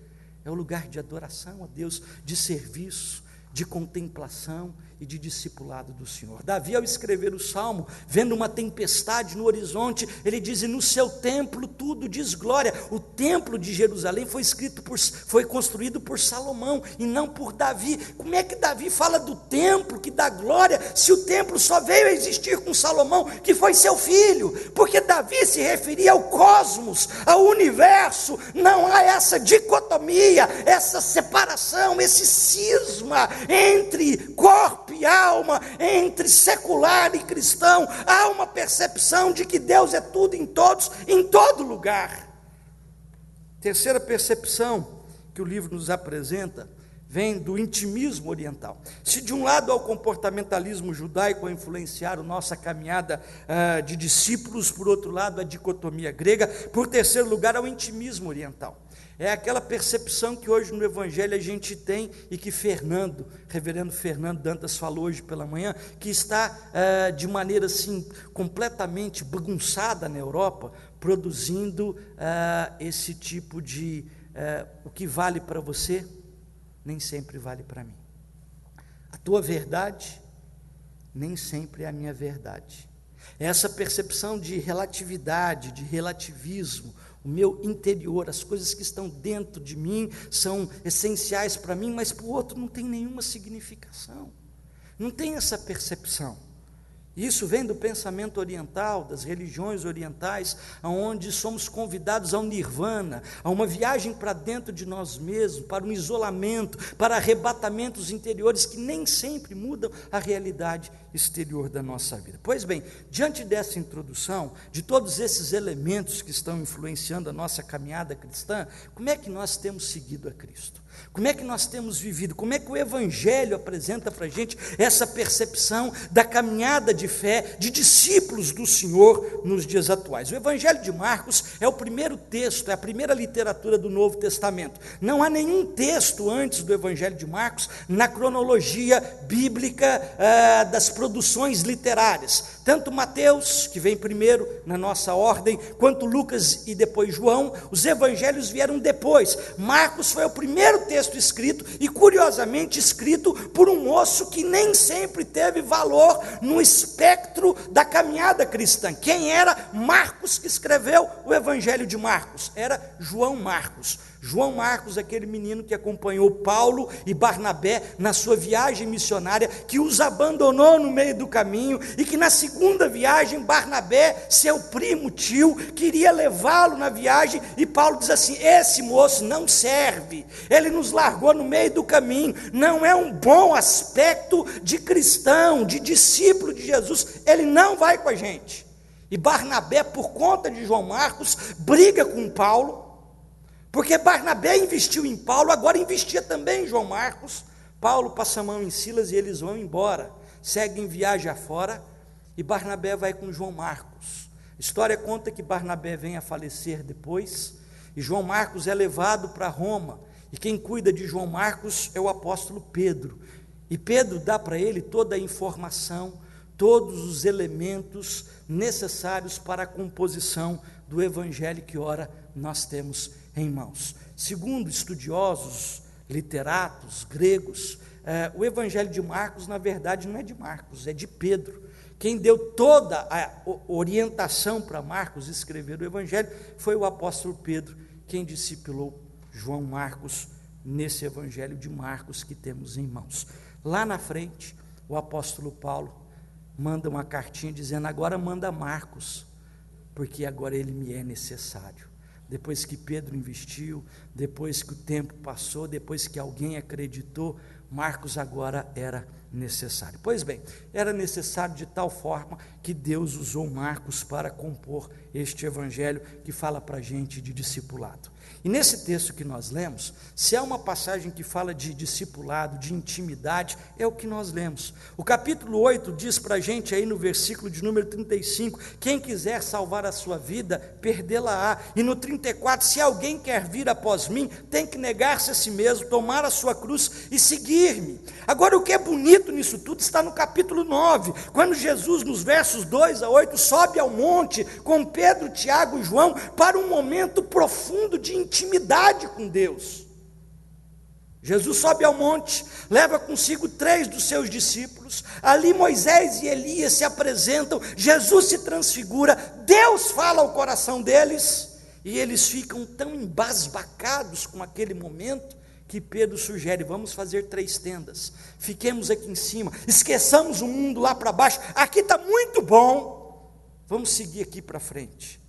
é o lugar de adoração a Deus, de serviço, de contemplação e de discipulado do Senhor. Davi, ao escrever o Salmo, vendo uma tempestade no horizonte, ele diz: no seu templo tudo diz glória. O templo de Jerusalém foi construído por Salomão e não por Davi. Como é que Davi fala do templo que dá glória, se o templo só veio a existir com Salomão, que foi seu filho? Porque Davi se referia ao cosmos, ao universo. Não há essa dicotomia, essa separação, esse cisma entre corpo e alma, entre secular e cristão. Há uma percepção de que Deus é tudo em todos, em todo lugar. Terceira percepção que o livro nos apresenta vem do intimismo oriental. Se de um lado há o comportamentalismo judaico a influenciar a nossa caminhada de discípulos, por outro lado a dicotomia grega, por terceiro lugar há o intimismo oriental. É aquela percepção que hoje no Evangelho a gente tem, e que reverendo Fernando Dantas falou hoje pela manhã, que está de maneira assim completamente bagunçada na Europa, produzindo esse tipo de o que vale para você nem sempre vale para mim. A tua verdade nem sempre é a minha verdade. Essa percepção de relatividade, de relativismo, o meu interior, as coisas que estão dentro de mim são essenciais para mim, mas para o outro não tem nenhuma significação. Não tem essa percepção. Isso vem do pensamento oriental, das religiões orientais, onde somos convidados ao nirvana, a uma viagem para dentro de nós mesmos, para um isolamento, para arrebatamentos interiores que nem sempre mudam a realidade exterior da nossa vida. Pois bem, diante dessa introdução, de todos esses elementos que estão influenciando a nossa caminhada cristã, como é que nós temos seguido a Cristo? Como é que nós temos vivido? Como é que o Evangelho apresenta para a gente essa percepção da caminhada de fé de discípulos do Senhor nos dias atuais? O Evangelho de Marcos é o primeiro texto, é a primeira literatura do Novo Testamento. Não há nenhum texto antes do Evangelho de Marcos na cronologia bíblica das produções literárias. Tanto Mateus, que vem primeiro na nossa ordem, quanto Lucas e depois João, os evangelhos vieram depois. Marcos foi o primeiro texto escrito, e curiosamente escrito por um moço que nem sempre teve valor no espectro da caminhada cristã. Quem era Marcos, que escreveu o Evangelho de Marcos? Era João Marcos. João Marcos, aquele menino que acompanhou Paulo e Barnabé na sua viagem missionária, que os abandonou no meio do caminho, e que na segunda viagem, Barnabé, seu primo, tio, queria levá-lo na viagem, e Paulo diz assim: esse moço não serve, ele nos largou no meio do caminho, não é um bom aspecto de cristão, de discípulo de Jesus, ele não vai com a gente. E Barnabé, por conta de João Marcos, briga com Paulo, porque Barnabé investiu em Paulo, agora investia também em João Marcos. Paulo passa a mão em Silas e eles vão embora, seguem viagem afora, e Barnabé vai com João Marcos. A história conta que Barnabé vem a falecer depois, e João Marcos é levado para Roma, e quem cuida de João Marcos é o apóstolo Pedro, e Pedro dá para ele toda a informação, todos os elementos necessários para a composição do evangelho que ora nós temos em mãos. Segundo estudiosos, literatos gregos, o Evangelho de Marcos, na verdade, não é de Marcos, é de Pedro. Quem deu toda a orientação para Marcos escrever o Evangelho foi o apóstolo Pedro, quem discipulou João Marcos nesse Evangelho de Marcos que temos em mãos. Lá na frente, o apóstolo Paulo manda uma cartinha dizendo: agora manda Marcos, porque agora ele me é necessário. Depois que Pedro investiu, depois que o tempo passou, depois que alguém acreditou, Marcos agora era necessário. Pois bem, era necessário de tal forma que Deus usou Marcos para compor este evangelho que fala para a gente de discipulado. E nesse texto que nós lemos, se há uma passagem que fala de discipulado, de intimidade, é o que nós lemos. O capítulo 8 diz para a gente aí no versículo de número 35, quem quiser salvar a sua vida, perdê-la-á. E no 34, se alguém quer vir após mim, tem que negar-se a si mesmo, tomar a sua cruz e seguir-me. Agora, o que é bonito nisso tudo está no capítulo 9, quando Jesus, nos versos 2 a 8, sobe ao monte com Pedro, Tiago e João para um momento profundo de intimidade com Deus. Jesus sobe ao monte, leva consigo 3 dos seus discípulos, ali Moisés e Elias se apresentam, Jesus se transfigura, Deus fala ao coração deles, e eles ficam tão embasbacados com aquele momento, que Pedro sugere: vamos fazer 3 tendas, fiquemos aqui em cima, esqueçamos o mundo lá para baixo, aqui está muito bom, vamos seguir aqui para frente.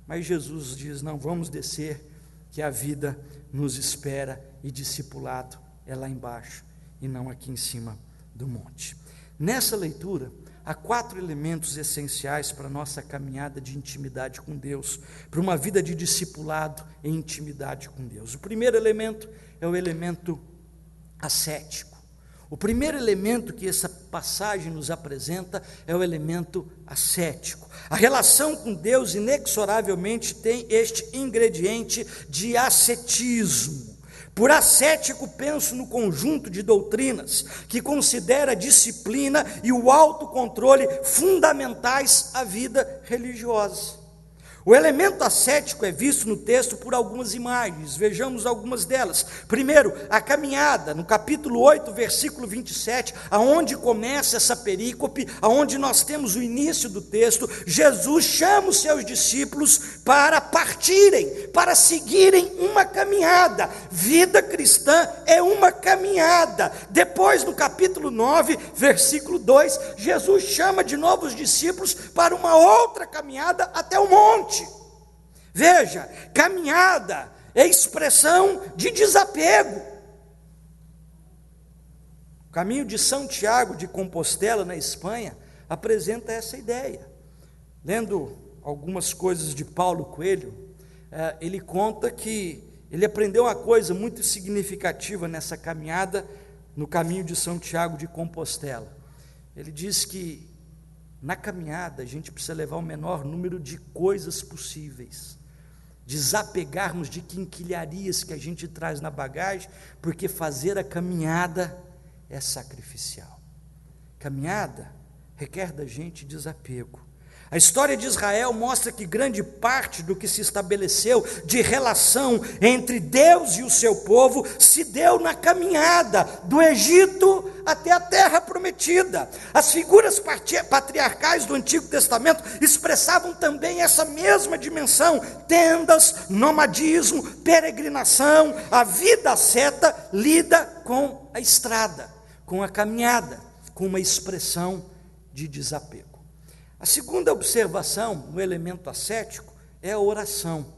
Mas Jesus diz: não, vamos descer, que a vida nos espera, e discipulado é lá embaixo, e não aqui em cima do monte. Nessa leitura, há 4 elementos essenciais para a nossa caminhada de intimidade com Deus, para uma vida de discipulado em intimidade com Deus. O primeiro elemento é o elemento ascético. O primeiro elemento que essa passagem nos apresenta é o elemento ascético. A relação com Deus inexoravelmente tem este ingrediente de ascetismo. Por ascético, penso no conjunto de doutrinas que considera a disciplina e o autocontrole fundamentais à vida religiosa. O elemento ascético é visto no texto por algumas imagens, vejamos algumas delas. Primeiro, a caminhada, no capítulo 8, versículo 27, aonde começa essa perícope, aonde nós temos o início do texto, Jesus chama os seus discípulos para partirem, para seguirem uma caminhada. Vida cristã é uma caminhada. Depois, no capítulo 9, versículo 2, Jesus chama de novo os discípulos para uma outra caminhada até o monte. Veja, caminhada é expressão de desapego. O caminho de São Tiago de Compostela, na Espanha, apresenta essa ideia. Lendo algumas coisas de Paulo Coelho, ele conta que ele aprendeu uma coisa muito significativa nessa caminhada, no caminho de São Tiago de Compostela. Ele diz que na caminhada a gente precisa levar o menor número de coisas possíveis, desapegarmos de quinquilharias que a gente traz na bagagem, porque fazer a caminhada é sacrificial. Caminhada requer da gente desapego. A história de Israel mostra que grande parte do que se estabeleceu de relação entre Deus e o seu povo se deu na caminhada do Egito até a terra prometida. As figuras patriarcais do Antigo Testamento expressavam também essa mesma dimensão: tendas, nomadismo, peregrinação. A vida asceta lida com a estrada, com a caminhada, com uma expressão de desapego. A segunda observação no elemento ascético é a oração.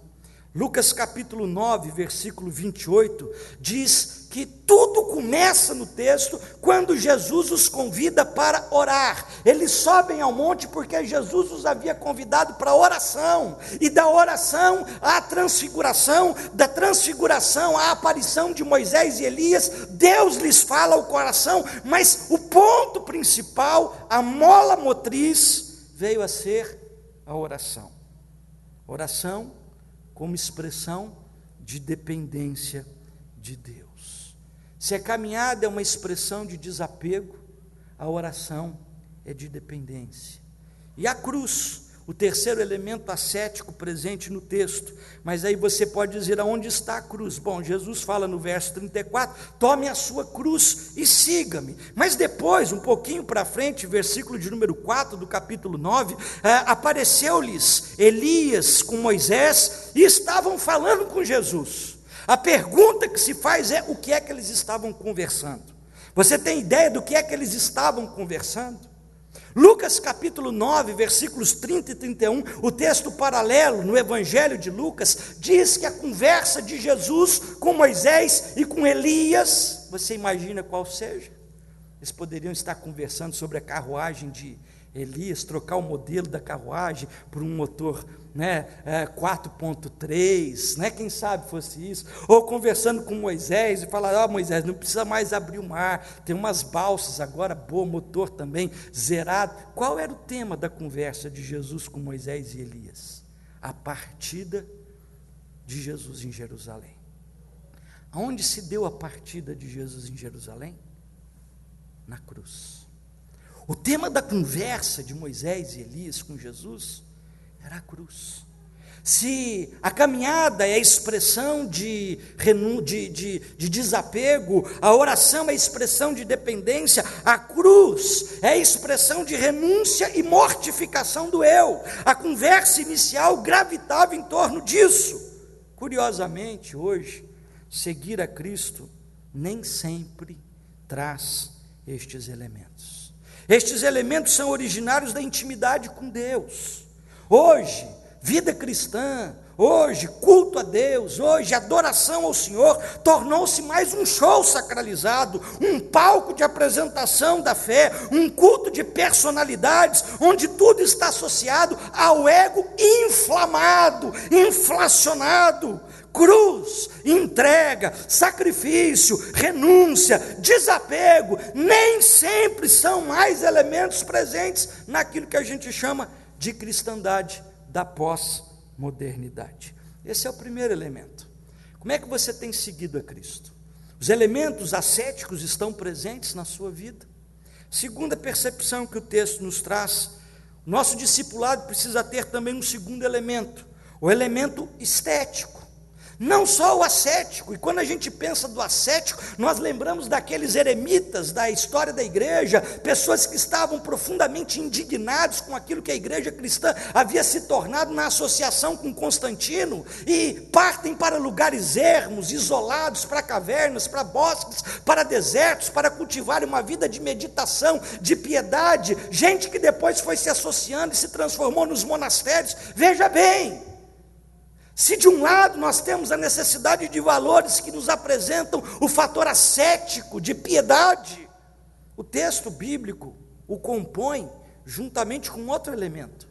Lucas capítulo 9, versículo 28, diz que tudo começa no texto quando Jesus os convida para orar. Eles sobem ao monte porque Jesus os havia convidado para a oração, e da oração à transfiguração, da transfiguração à aparição de Moisés e Elias, Deus lhes fala ao coração, mas o ponto principal, a mola motriz, veio a ser a oração. Oração como expressão de dependência de Deus. Se a caminhada é uma expressão de desapego, a oração é de dependência. E a cruz, o terceiro elemento ascético presente no texto. Mas aí você pode dizer, aonde está a cruz? Bom, Jesus fala no verso 34, tome a sua cruz e siga-me. Mas depois, um pouquinho para frente, versículo de número 4 do capítulo 9, apareceu-lhes Elias com Moisés e estavam falando com Jesus. A pergunta que se faz é, o que é que eles estavam conversando? Você tem ideia do que é que eles estavam conversando? Lucas capítulo 9, versículos 30 e 31, o texto paralelo no Evangelho de Lucas, diz que a conversa de Jesus com Moisés e com Elias, você imagina qual seja? Eles poderiam estar conversando sobre a carruagem de Elias, trocar o modelo da carruagem por um motor 4.3, quem sabe fosse isso, ou conversando com Moisés e falar, Moisés, não precisa mais abrir o mar, tem umas balsas agora, boa, motor também zerado. Qual era o tema da conversa de Jesus com Moisés e Elias? A partida de Jesus em Jerusalém. Aonde se deu a partida de Jesus em Jerusalém? Na cruz. O tema da conversa de Moisés e Elias com Jesus era a cruz. Se a caminhada é a expressão de desapego, a oração é a expressão de dependência, a cruz é a expressão de renúncia e mortificação do eu. A conversa inicial gravitava em torno disso. Curiosamente, hoje, seguir a Cristo nem sempre traz estes elementos. Estes elementos são originários da intimidade com Deus. Hoje, vida cristã, hoje, culto a Deus, hoje, adoração ao Senhor, tornou-se mais um show sacralizado, um palco de apresentação da fé, um culto de personalidades, onde tudo está associado ao ego inflamado, inflacionado. Cruz, entrega, sacrifício, renúncia, desapego, nem sempre são mais elementos presentes naquilo que a gente chama de cristandade da pós-modernidade. Esse é o primeiro elemento. Como é que você tem seguido a Cristo? Os elementos ascéticos estão presentes na sua vida? Segunda percepção que o texto nos traz, nosso discipulado precisa ter também um segundo elemento. o elemento estético. Não só o ascético, e quando a gente pensa do ascético, nós lembramos daqueles eremitas da história da igreja, pessoas que estavam profundamente indignados com aquilo que a igreja cristã havia se tornado na associação com Constantino, e partem para lugares ermos, isolados, para cavernas, para bosques, para desertos, para cultivar uma vida de meditação, de piedade, gente que depois foi se associando e se transformou nos monastérios. Veja bem, se de um lado nós temos a necessidade de valores que nos apresentam o fator ascético, de piedade, o texto bíblico o compõe juntamente com outro elemento,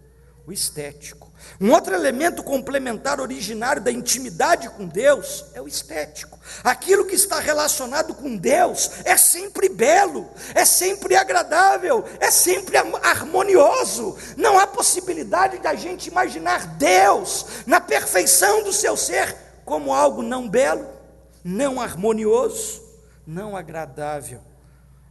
o estético. Um outro elemento complementar originário da intimidade com Deus é o estético. Aquilo que está relacionado com Deus é sempre belo, é sempre agradável, é sempre harmonioso. Não há possibilidade de a gente imaginar Deus na perfeição do seu ser como algo não belo, não harmonioso, não agradável.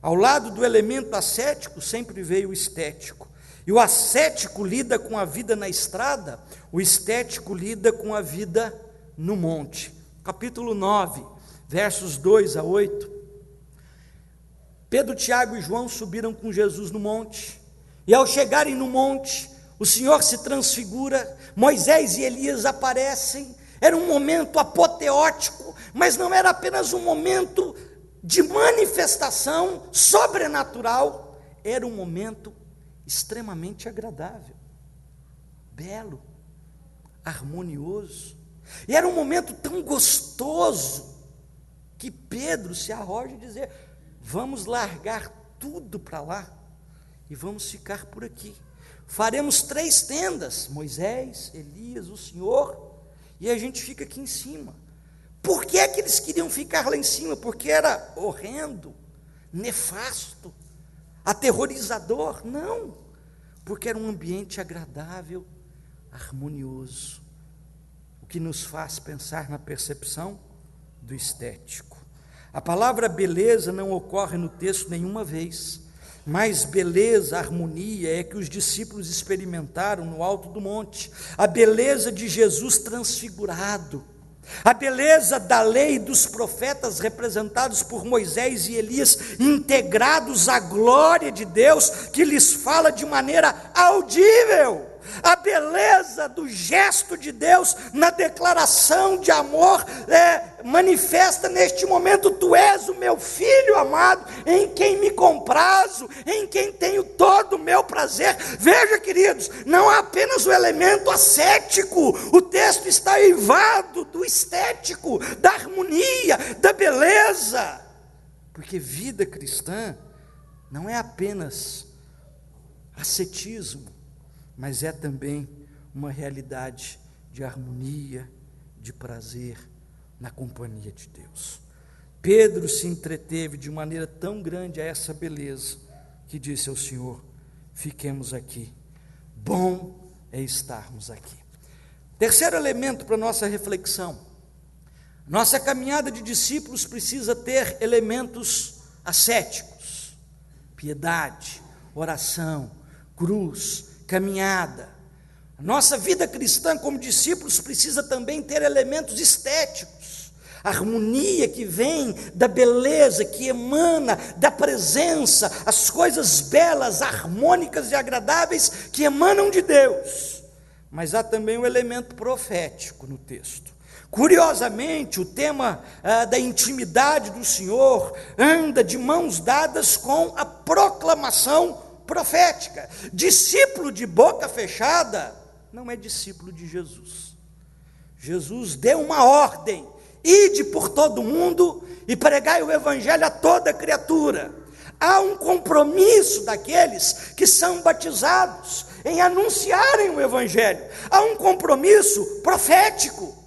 Ao lado do elemento ascético sempre veio o estético. E o ascético lida com a vida na estrada, o estético lida com a vida no monte. Capítulo 9, versos 2 a 8. Pedro, Tiago e João subiram com Jesus no monte, e ao chegarem no monte, o Senhor se transfigura, Moisés e Elias aparecem. Era um momento apoteótico, mas não era apenas um momento de manifestação sobrenatural, era um momento extremamente agradável, belo, harmonioso, e era um momento tão gostoso, que Pedro se arroja a dizer: vamos largar tudo para lá, e vamos ficar por aqui, faremos 3 tendas, Moisés, Elias, o Senhor, e a gente fica aqui em cima. Por que é que eles queriam ficar lá em cima? Porque era horrendo, nefasto, aterrorizador? Não, porque era um ambiente agradável, harmonioso, o que nos faz pensar na percepção do estético. A palavra beleza não ocorre no texto nenhuma vez, mas beleza, harmonia é que os discípulos experimentaram no alto do monte, a beleza de Jesus transfigurado, a beleza da lei e dos profetas representados por Moisés e Elias, integrados à glória de Deus, que lhes fala de maneira audível, a beleza do gesto de Deus na declaração de amor, manifesta neste momento: tu és o meu filho amado, em quem me comprazo, em quem tenho todo o meu prazer. Veja, queridos, não há apenas o elemento ascético, o texto está eivado do estético, da harmonia, da beleza, porque vida cristã não é apenas ascetismo, mas é também uma realidade de harmonia, de prazer na companhia de Deus. Pedro se entreteve de maneira tão grande a essa beleza, que disse ao Senhor: fiquemos aqui, bom é estarmos aqui. Terceiro elemento para nossa reflexão: nossa caminhada de discípulos precisa ter elementos ascéticos, piedade, oração, cruz, caminhada. A nossa vida cristã como discípulos precisa também ter elementos estéticos, a harmonia que vem da beleza, que emana da presença, as coisas belas, harmônicas e agradáveis que emanam de Deus. Mas há também um elemento profético no texto. Curiosamente, o tema da intimidade do Senhor anda de mãos dadas com a proclamação profética. Discípulo de boca fechada não é discípulo de Jesus. Jesus deu uma ordem: ide por todo mundo e pregai o evangelho a toda criatura. Há um compromisso daqueles que são batizados em anunciarem o evangelho. Há um compromisso profético.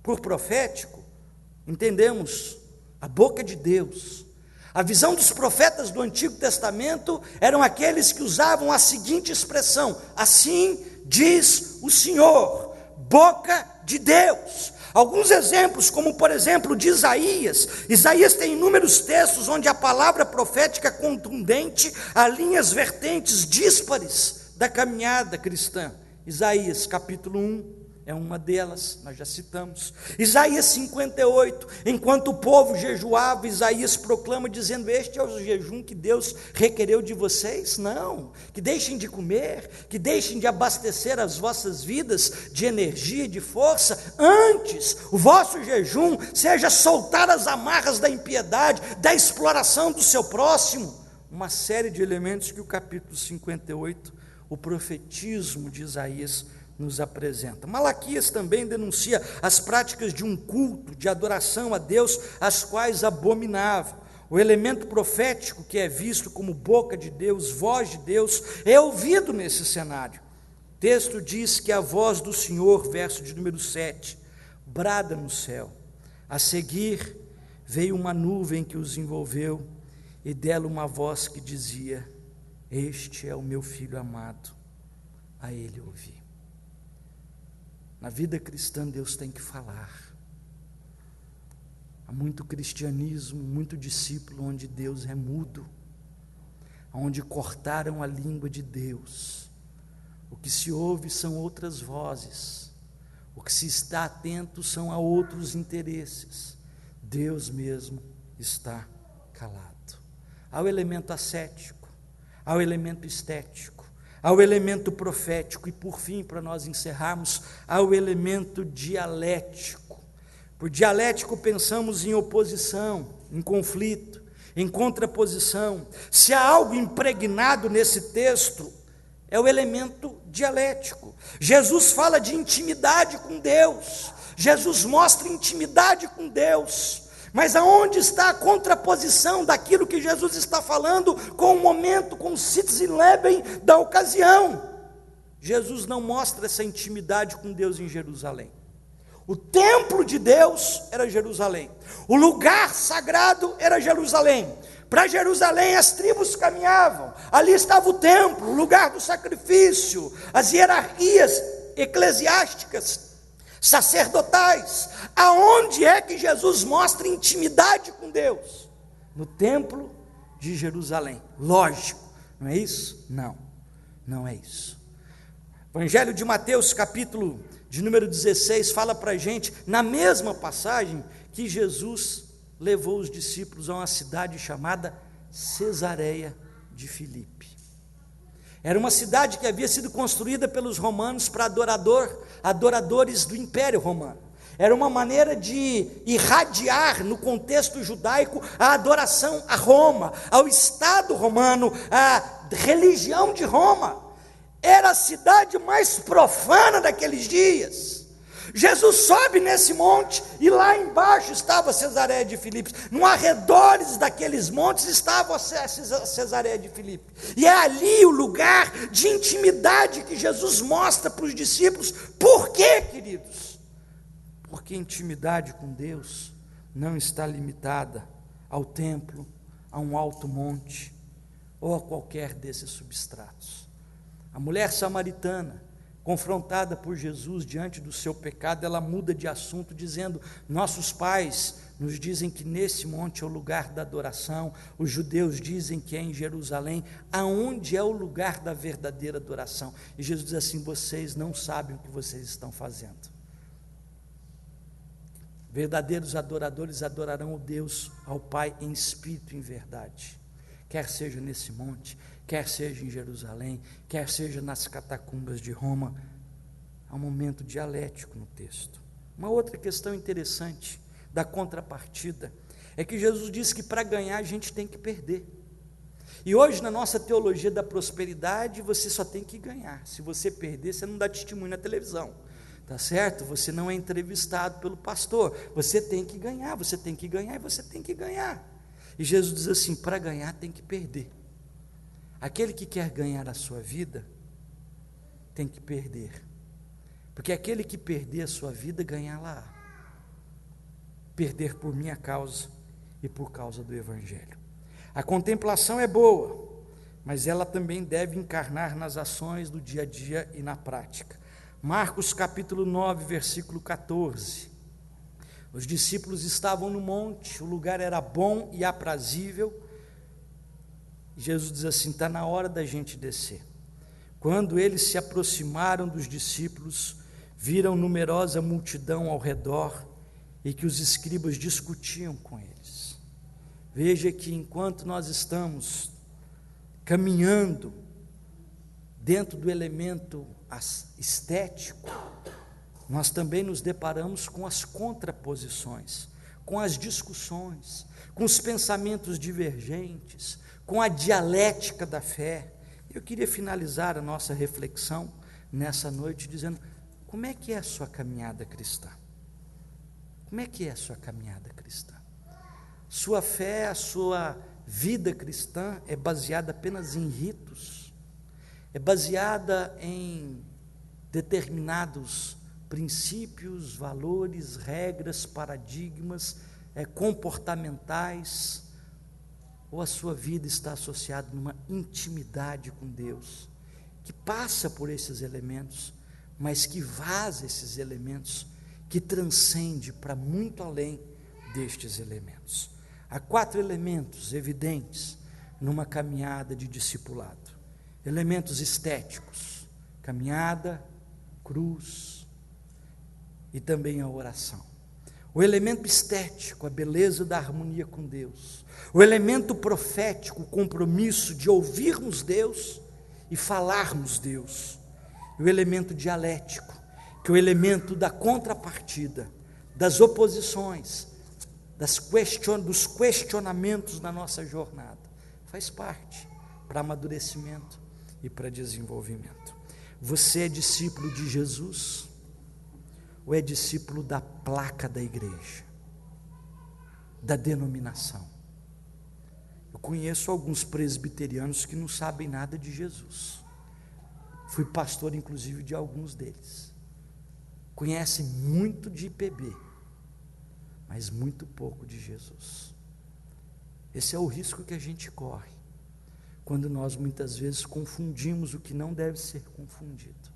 Por profético, entendemos a boca de Deus. A visão dos profetas do Antigo Testamento eram aqueles que usavam a seguinte expressão: assim diz o Senhor, boca de Deus. Alguns exemplos, como por exemplo de Isaías. Isaías tem inúmeros textos onde a palavra profética contundente alinha as vertentes díspares da caminhada cristã. Isaías capítulo 1, é uma delas, nós já citamos. Isaías 58, enquanto o povo jejuava, Isaías proclama dizendo: este é o jejum que Deus requereu de vocês? Não, que deixem de comer, que deixem de abastecer as vossas vidas de energia e de força. Antes, o vosso jejum seja soltar as amarras da impiedade, da exploração do seu próximo. Uma série de elementos que o capítulo 58, o profetismo de Isaías, nos apresenta. Malaquias também denuncia as práticas de um culto, de adoração a Deus, as quais abominavam. O elemento profético, que é visto como boca de Deus, voz de Deus, é ouvido nesse cenário. O texto diz que a voz do Senhor, verso de número 7, brada no céu. A seguir, veio uma nuvem que os envolveu, e dela uma voz que dizia: este é o meu filho amado, a ele ouvi. Na vida cristã, Deus tem que falar. Há muito cristianismo, muito discípulo onde Deus é mudo, onde cortaram a língua de Deus. O que se ouve são outras vozes, o que se está atento são a outros interesses. Deus mesmo está calado. Há o elemento ascético, há o elemento estético, há o elemento profético e, por fim, para nós encerrarmos, há o elemento dialético. Por dialético pensamos em oposição, em conflito, em contraposição. Se há algo impregnado nesse texto, é o elemento dialético. Jesus fala de intimidade com Deus, Jesus mostra intimidade com Deus. Mas aonde está a contraposição daquilo que Jesus está falando com o momento, com o citizenleben da ocasião? Jesus não mostra essa intimidade com Deus em Jerusalém. O templo de Deus era Jerusalém, o lugar sagrado era Jerusalém. Para Jerusalém as tribos caminhavam, ali estava o templo, o lugar do sacrifício, as hierarquias eclesiásticas, sacerdotais. Aonde é que Jesus mostra intimidade com Deus? No templo de Jerusalém. Lógico, não é isso? Não, não é isso. Evangelho de Mateus, capítulo de número 16, fala para a gente, na mesma passagem, que Jesus levou os discípulos a uma cidade chamada Cesareia de Filipe. Era uma cidade que havia sido construída pelos romanos para adoradores do Império Romano. Era uma maneira de irradiar no contexto judaico a adoração a Roma, ao Estado romano, à religião de Roma. Era a cidade mais profana daqueles dias. Jesus sobe nesse monte e lá embaixo estava Cesareia de Filipe. No arredores daqueles montes estava a Cesareia de Filipe. E é ali o lugar de intimidade que Jesus mostra para os discípulos. Por quê, queridos? Porque intimidade com Deus não está limitada ao templo, a um alto monte ou a qualquer desses substratos. A mulher samaritana, confrontada por Jesus diante do seu pecado, ela muda de assunto dizendo: nossos pais nos dizem que nesse monte é o lugar da adoração, os judeus dizem que é em Jerusalém, aonde é o lugar da verdadeira adoração? E Jesus diz assim: vocês não sabem o que vocês estão fazendo. Verdadeiros adoradores adorarão o Deus, ao Pai, em espírito e em verdade, quer seja nesse monte, quer seja em Jerusalém, quer seja nas catacumbas de Roma. Há um momento dialético no texto. Uma outra questão interessante da contrapartida é que Jesus disse que para ganhar a gente tem que perder. E hoje na nossa teologia da prosperidade você só tem que ganhar. Se você perder, você não dá testemunho na televisão, tá certo? Você não é entrevistado pelo pastor. Você tem que ganhar, você tem que ganhar e você tem que ganhar. E Jesus diz assim: para ganhar tem que perder. Aquele que quer ganhar a sua vida tem que perder, porque aquele que perder a sua vida, ganhá-la. Perder por minha causa e por causa do Evangelho. A contemplação é boa, mas ela também deve encarnar nas ações do dia a dia e na prática. Marcos capítulo 9, versículo 14. Os discípulos estavam no monte, o lugar era bom e aprazível. Jesus diz assim: está na hora da gente descer. Quando eles se aproximaram dos discípulos, viram numerosa multidão ao redor e que os escribas discutiam com eles. Veja que enquanto nós estamos caminhando dentro do elemento estético, nós também nos deparamos com as contraposições, com as discussões, com os pensamentos divergentes, com a dialética da fé. Eu queria finalizar a nossa reflexão nessa noite dizendo: como é que é a sua caminhada cristã? Como é que é a sua caminhada cristã? Sua fé, a sua vida cristã é baseada apenas em ritos? É baseada em determinados princípios, valores, regras, paradigmas comportamentais? Ou a sua vida está associada numa intimidade com Deus, que passa por esses elementos, mas que vaza esses elementos, que transcende para muito além destes elementos? Há 4 elementos evidentes numa caminhada de discipulado. Elementos estéticos: caminhada, cruz e também a oração. O elemento estético, a beleza da harmonia com Deus. O elemento profético, o compromisso de ouvirmos Deus e falarmos Deus. E o elemento dialético, que é o elemento da contrapartida, das oposições, dos questionamentos na nossa jornada. Faz parte para amadurecimento e para desenvolvimento. Você é discípulo de Jesus ou é discípulo da placa da igreja, da denominação? Eu conheço alguns presbiterianos que não sabem nada de Jesus. Fui pastor, inclusive, de alguns deles. Conhecem muito de IPB, mas muito pouco de Jesus. Esse é o risco que a gente corre, quando nós muitas vezes confundimos o que não deve ser confundido.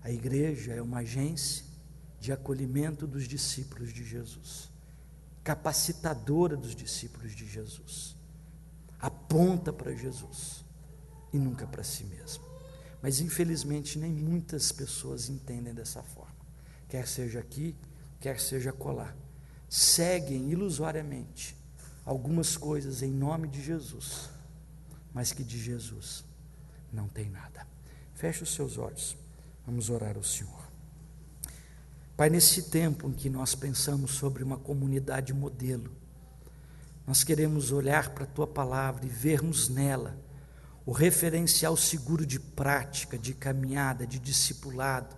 A igreja é uma agência de acolhimento dos discípulos de Jesus, capacitadora dos discípulos de Jesus, aponta para Jesus e nunca para si mesmo. Mas infelizmente nem muitas pessoas entendem dessa forma, quer seja aqui, quer seja acolá. Seguem ilusoriamente algumas coisas em nome de Jesus, mas que de Jesus não tem nada. Feche os seus olhos, vamos orar ao Senhor. Pai, nesse tempo em que nós pensamos sobre uma comunidade modelo, nós queremos olhar para a Tua palavra e vermos nela o referencial seguro de prática, de caminhada, de discipulado,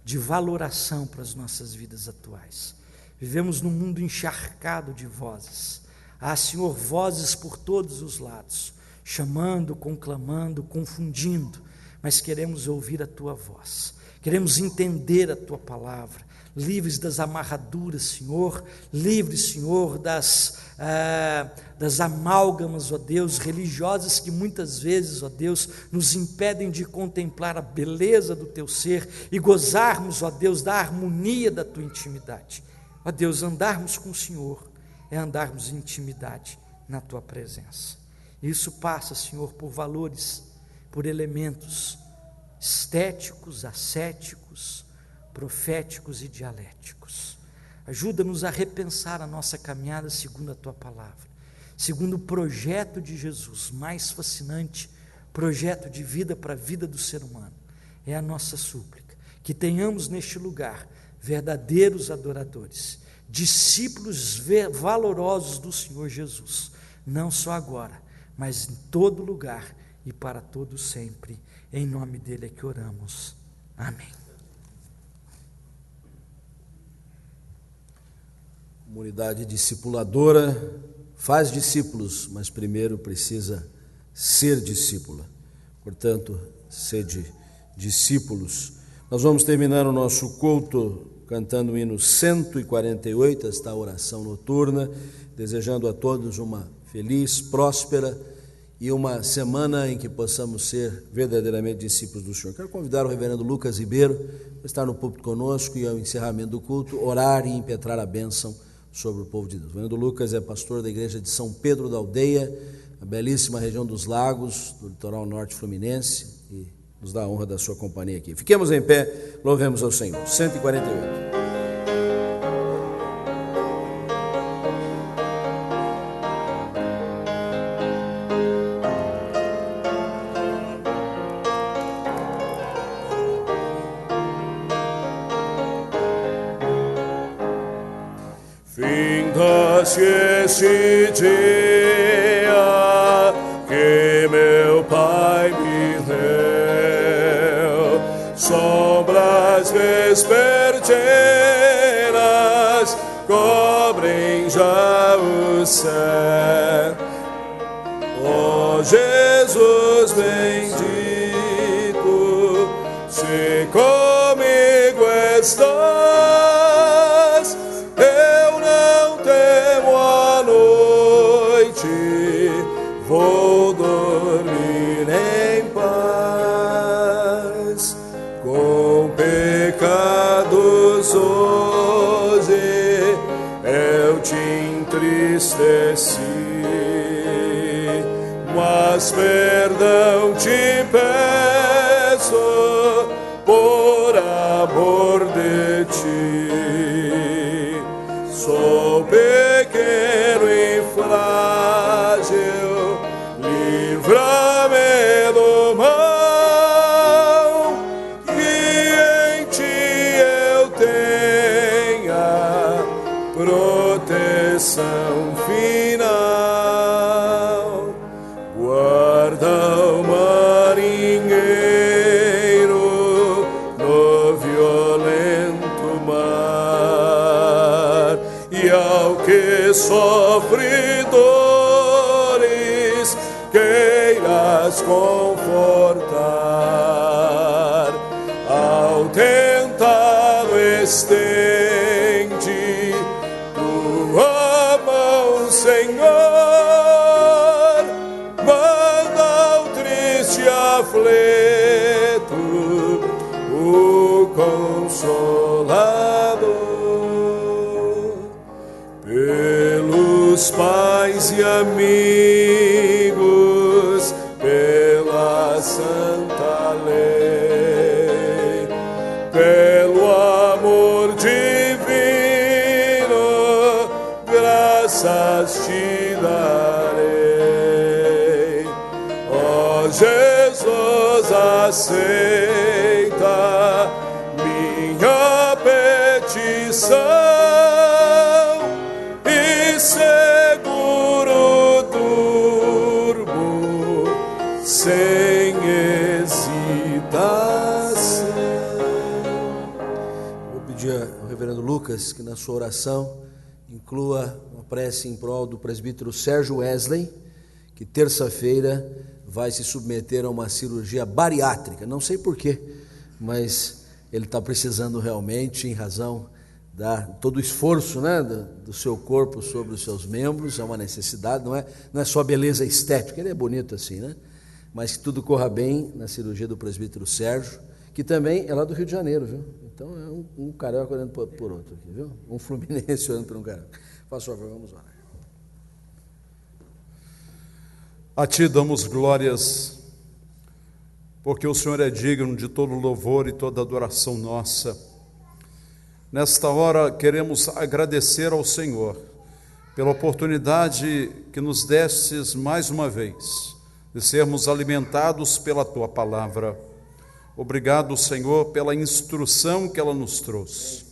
de valoração para as nossas vidas atuais. Vivemos num mundo encharcado de vozes. Há, Senhor, vozes por todos os lados, chamando, conclamando, confundindo, mas queremos ouvir a Tua voz, queremos entender a Tua palavra, livres das amarraduras, Senhor, livres, Senhor, das amálgamas, ó Deus, religiosas que muitas vezes, ó Deus, nos impedem de contemplar a beleza do Teu ser e gozarmos, ó Deus, da harmonia da Tua intimidade. Ó Deus, andarmos com o Senhor é andarmos em intimidade na Tua presença. Isso passa, Senhor, por valores, por elementos estéticos, ascéticos, proféticos e dialéticos. Ajuda-nos a repensar a nossa caminhada segundo a Tua palavra, segundo o projeto de Jesus, mais fascinante projeto de vida para a vida do ser humano. É a nossa súplica, que tenhamos neste lugar verdadeiros adoradores, discípulos valorosos do Senhor Jesus, não só agora, mas em todo lugar e para todo sempre. Em nome dele é que oramos. Amém. Comunidade discipuladora faz discípulos, mas primeiro precisa ser discípula. Portanto, sede discípulos. Nós vamos terminar o nosso culto cantando o hino 148, esta oração noturna, desejando a todos uma feliz, próspera e uma semana em que possamos ser verdadeiramente discípulos do Senhor. Quero convidar o reverendo Lucas Ribeiro para estar no púlpito conosco e ao encerramento do culto, orar e impetrar a bênção sobre o povo de Deus. O reverendo Lucas é pastor da igreja de São Pedro da Aldeia, a belíssima região dos Lagos, do litoral norte fluminense, e nos dá a honra da sua companhia aqui. Fiquemos em pé, louvemos ao Senhor. 148. Finda-se esse dia que meu Pai me deu, sombras vespertinas cobrem já o céu. Ó Jesus bendito, se comigo estás, eu não temo a noite, vou dormir em paz. Com pecados hoje eu te entristeci, mas perdão te peço por amor de ti. Sou pequeno e frágil, livra-me do mal, que em ti eu tenha proteção final. Guarda o marinheiro no violento mar, e ao que sofre dores queiras confortar. Ao tentado estende tua mão, Senhor, manda ao triste aflito o Consolador. Pelos pais e amigos, pela santa lei, pelo amor divino, graças te darei. Ó Jesus, aceita minha petição, e seguro durmo sem hesitação. Vou pedir ao reverendo Lucas que na sua oração inclua uma prece em prol do presbítero Sérgio Wesley, que terça-feira vai se submeter a uma cirurgia bariátrica. Não sei porquê, mas ele está precisando realmente, em razão da todo o esforço, né, do seu corpo sobre os seus membros. É uma necessidade, não é só beleza estética, ele é bonito assim, né? Mas que tudo corra bem na cirurgia do presbítero Sérgio, que também é lá do Rio de Janeiro, viu? Então é um carioca olhando por outro aqui, viu? Um fluminense olhando por um carioca. Faça favor, vamos orar. A Ti damos glórias, porque o Senhor é digno de todo louvor e toda adoração nossa. Nesta hora queremos agradecer ao Senhor pela oportunidade que nos destes mais uma vez de sermos alimentados pela Tua palavra. Obrigado, Senhor, pela instrução que ela nos trouxe.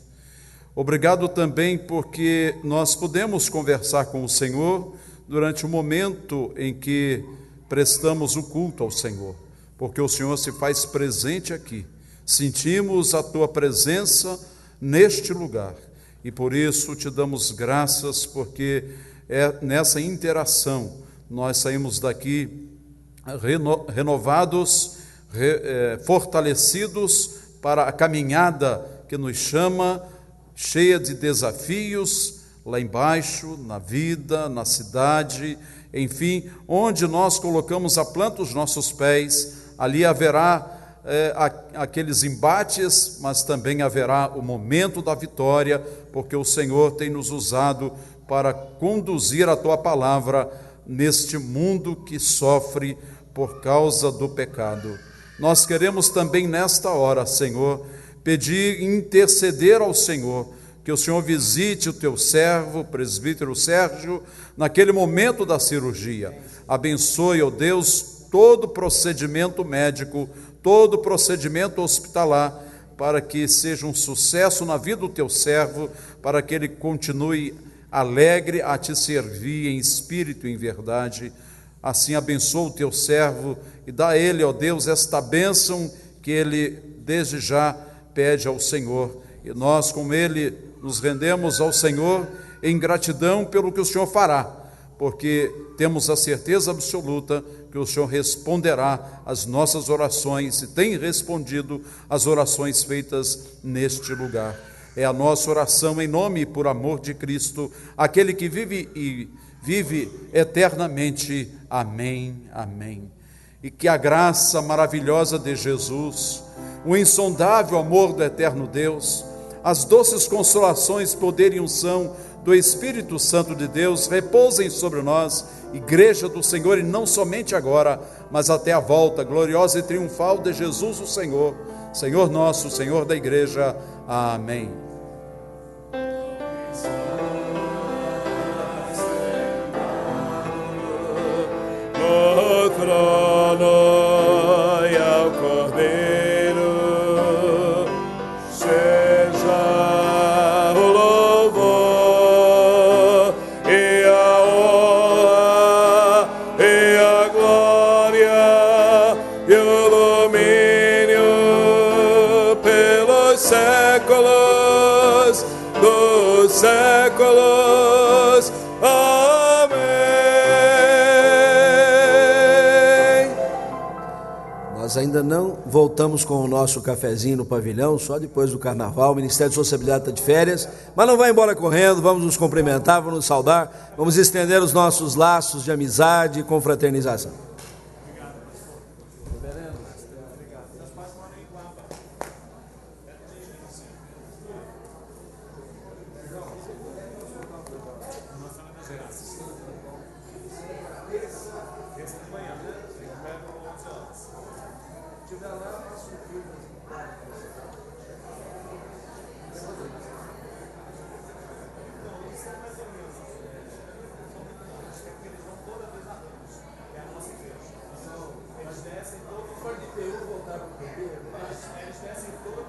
Obrigado também porque nós podemos conversar com o Senhor durante o momento em que prestamos o culto ao Senhor, porque o Senhor se faz presente aqui. Sentimos a Tua presença neste lugar e por isso te damos graças, porque é nessa interação nós saímos daqui renovados, fortalecidos para a caminhada que nos chama, cheia de desafios, lá embaixo, na vida, na cidade, enfim, onde nós colocamos a planta dos nossos pés, ali haverá aqueles embates, mas também haverá o momento da vitória, porque o Senhor tem nos usado para conduzir a Tua palavra neste mundo que sofre por causa do pecado. Nós queremos também nesta hora, Senhor, pedir e interceder ao Senhor, que o Senhor visite o teu servo, o presbítero Sérgio, naquele momento da cirurgia. Abençoe, ó Deus, todo procedimento médico, todo procedimento hospitalar, para que seja um sucesso na vida do teu servo, para que ele continue alegre a te servir em espírito e em verdade. Assim abençoa o teu servo e dá a ele, ó Deus, esta bênção que ele desde já pede ao Senhor. E nós, com ele, nos rendemos ao Senhor em gratidão pelo que o Senhor fará, porque temos a certeza absoluta que o Senhor responderá às nossas orações e tem respondido às orações feitas neste lugar. É a nossa oração em nome e por amor de Cristo, aquele que vive e vive eternamente. Amém, amém. E que a graça maravilhosa de Jesus, o insondável amor do eterno Deus, as doces consolações, poder e unção do Espírito Santo de Deus repousem sobre nós, Igreja do Senhor, e não somente agora, mas até a volta gloriosa e triunfal de Jesus o Senhor, Senhor nosso, Senhor da Igreja. Amém. No trono e ao Cordeiro seja o louvor e a honra e a glória e o domínio pelos séculos dos séculos. Nós ainda não voltamos com o nosso cafezinho no pavilhão, só depois do carnaval. O Ministério de Sociabilidade está de férias, mas não vai embora correndo. Vamos nos cumprimentar, vamos nos saudar, vamos estender os nossos laços de amizade e confraternização. Eles descem toda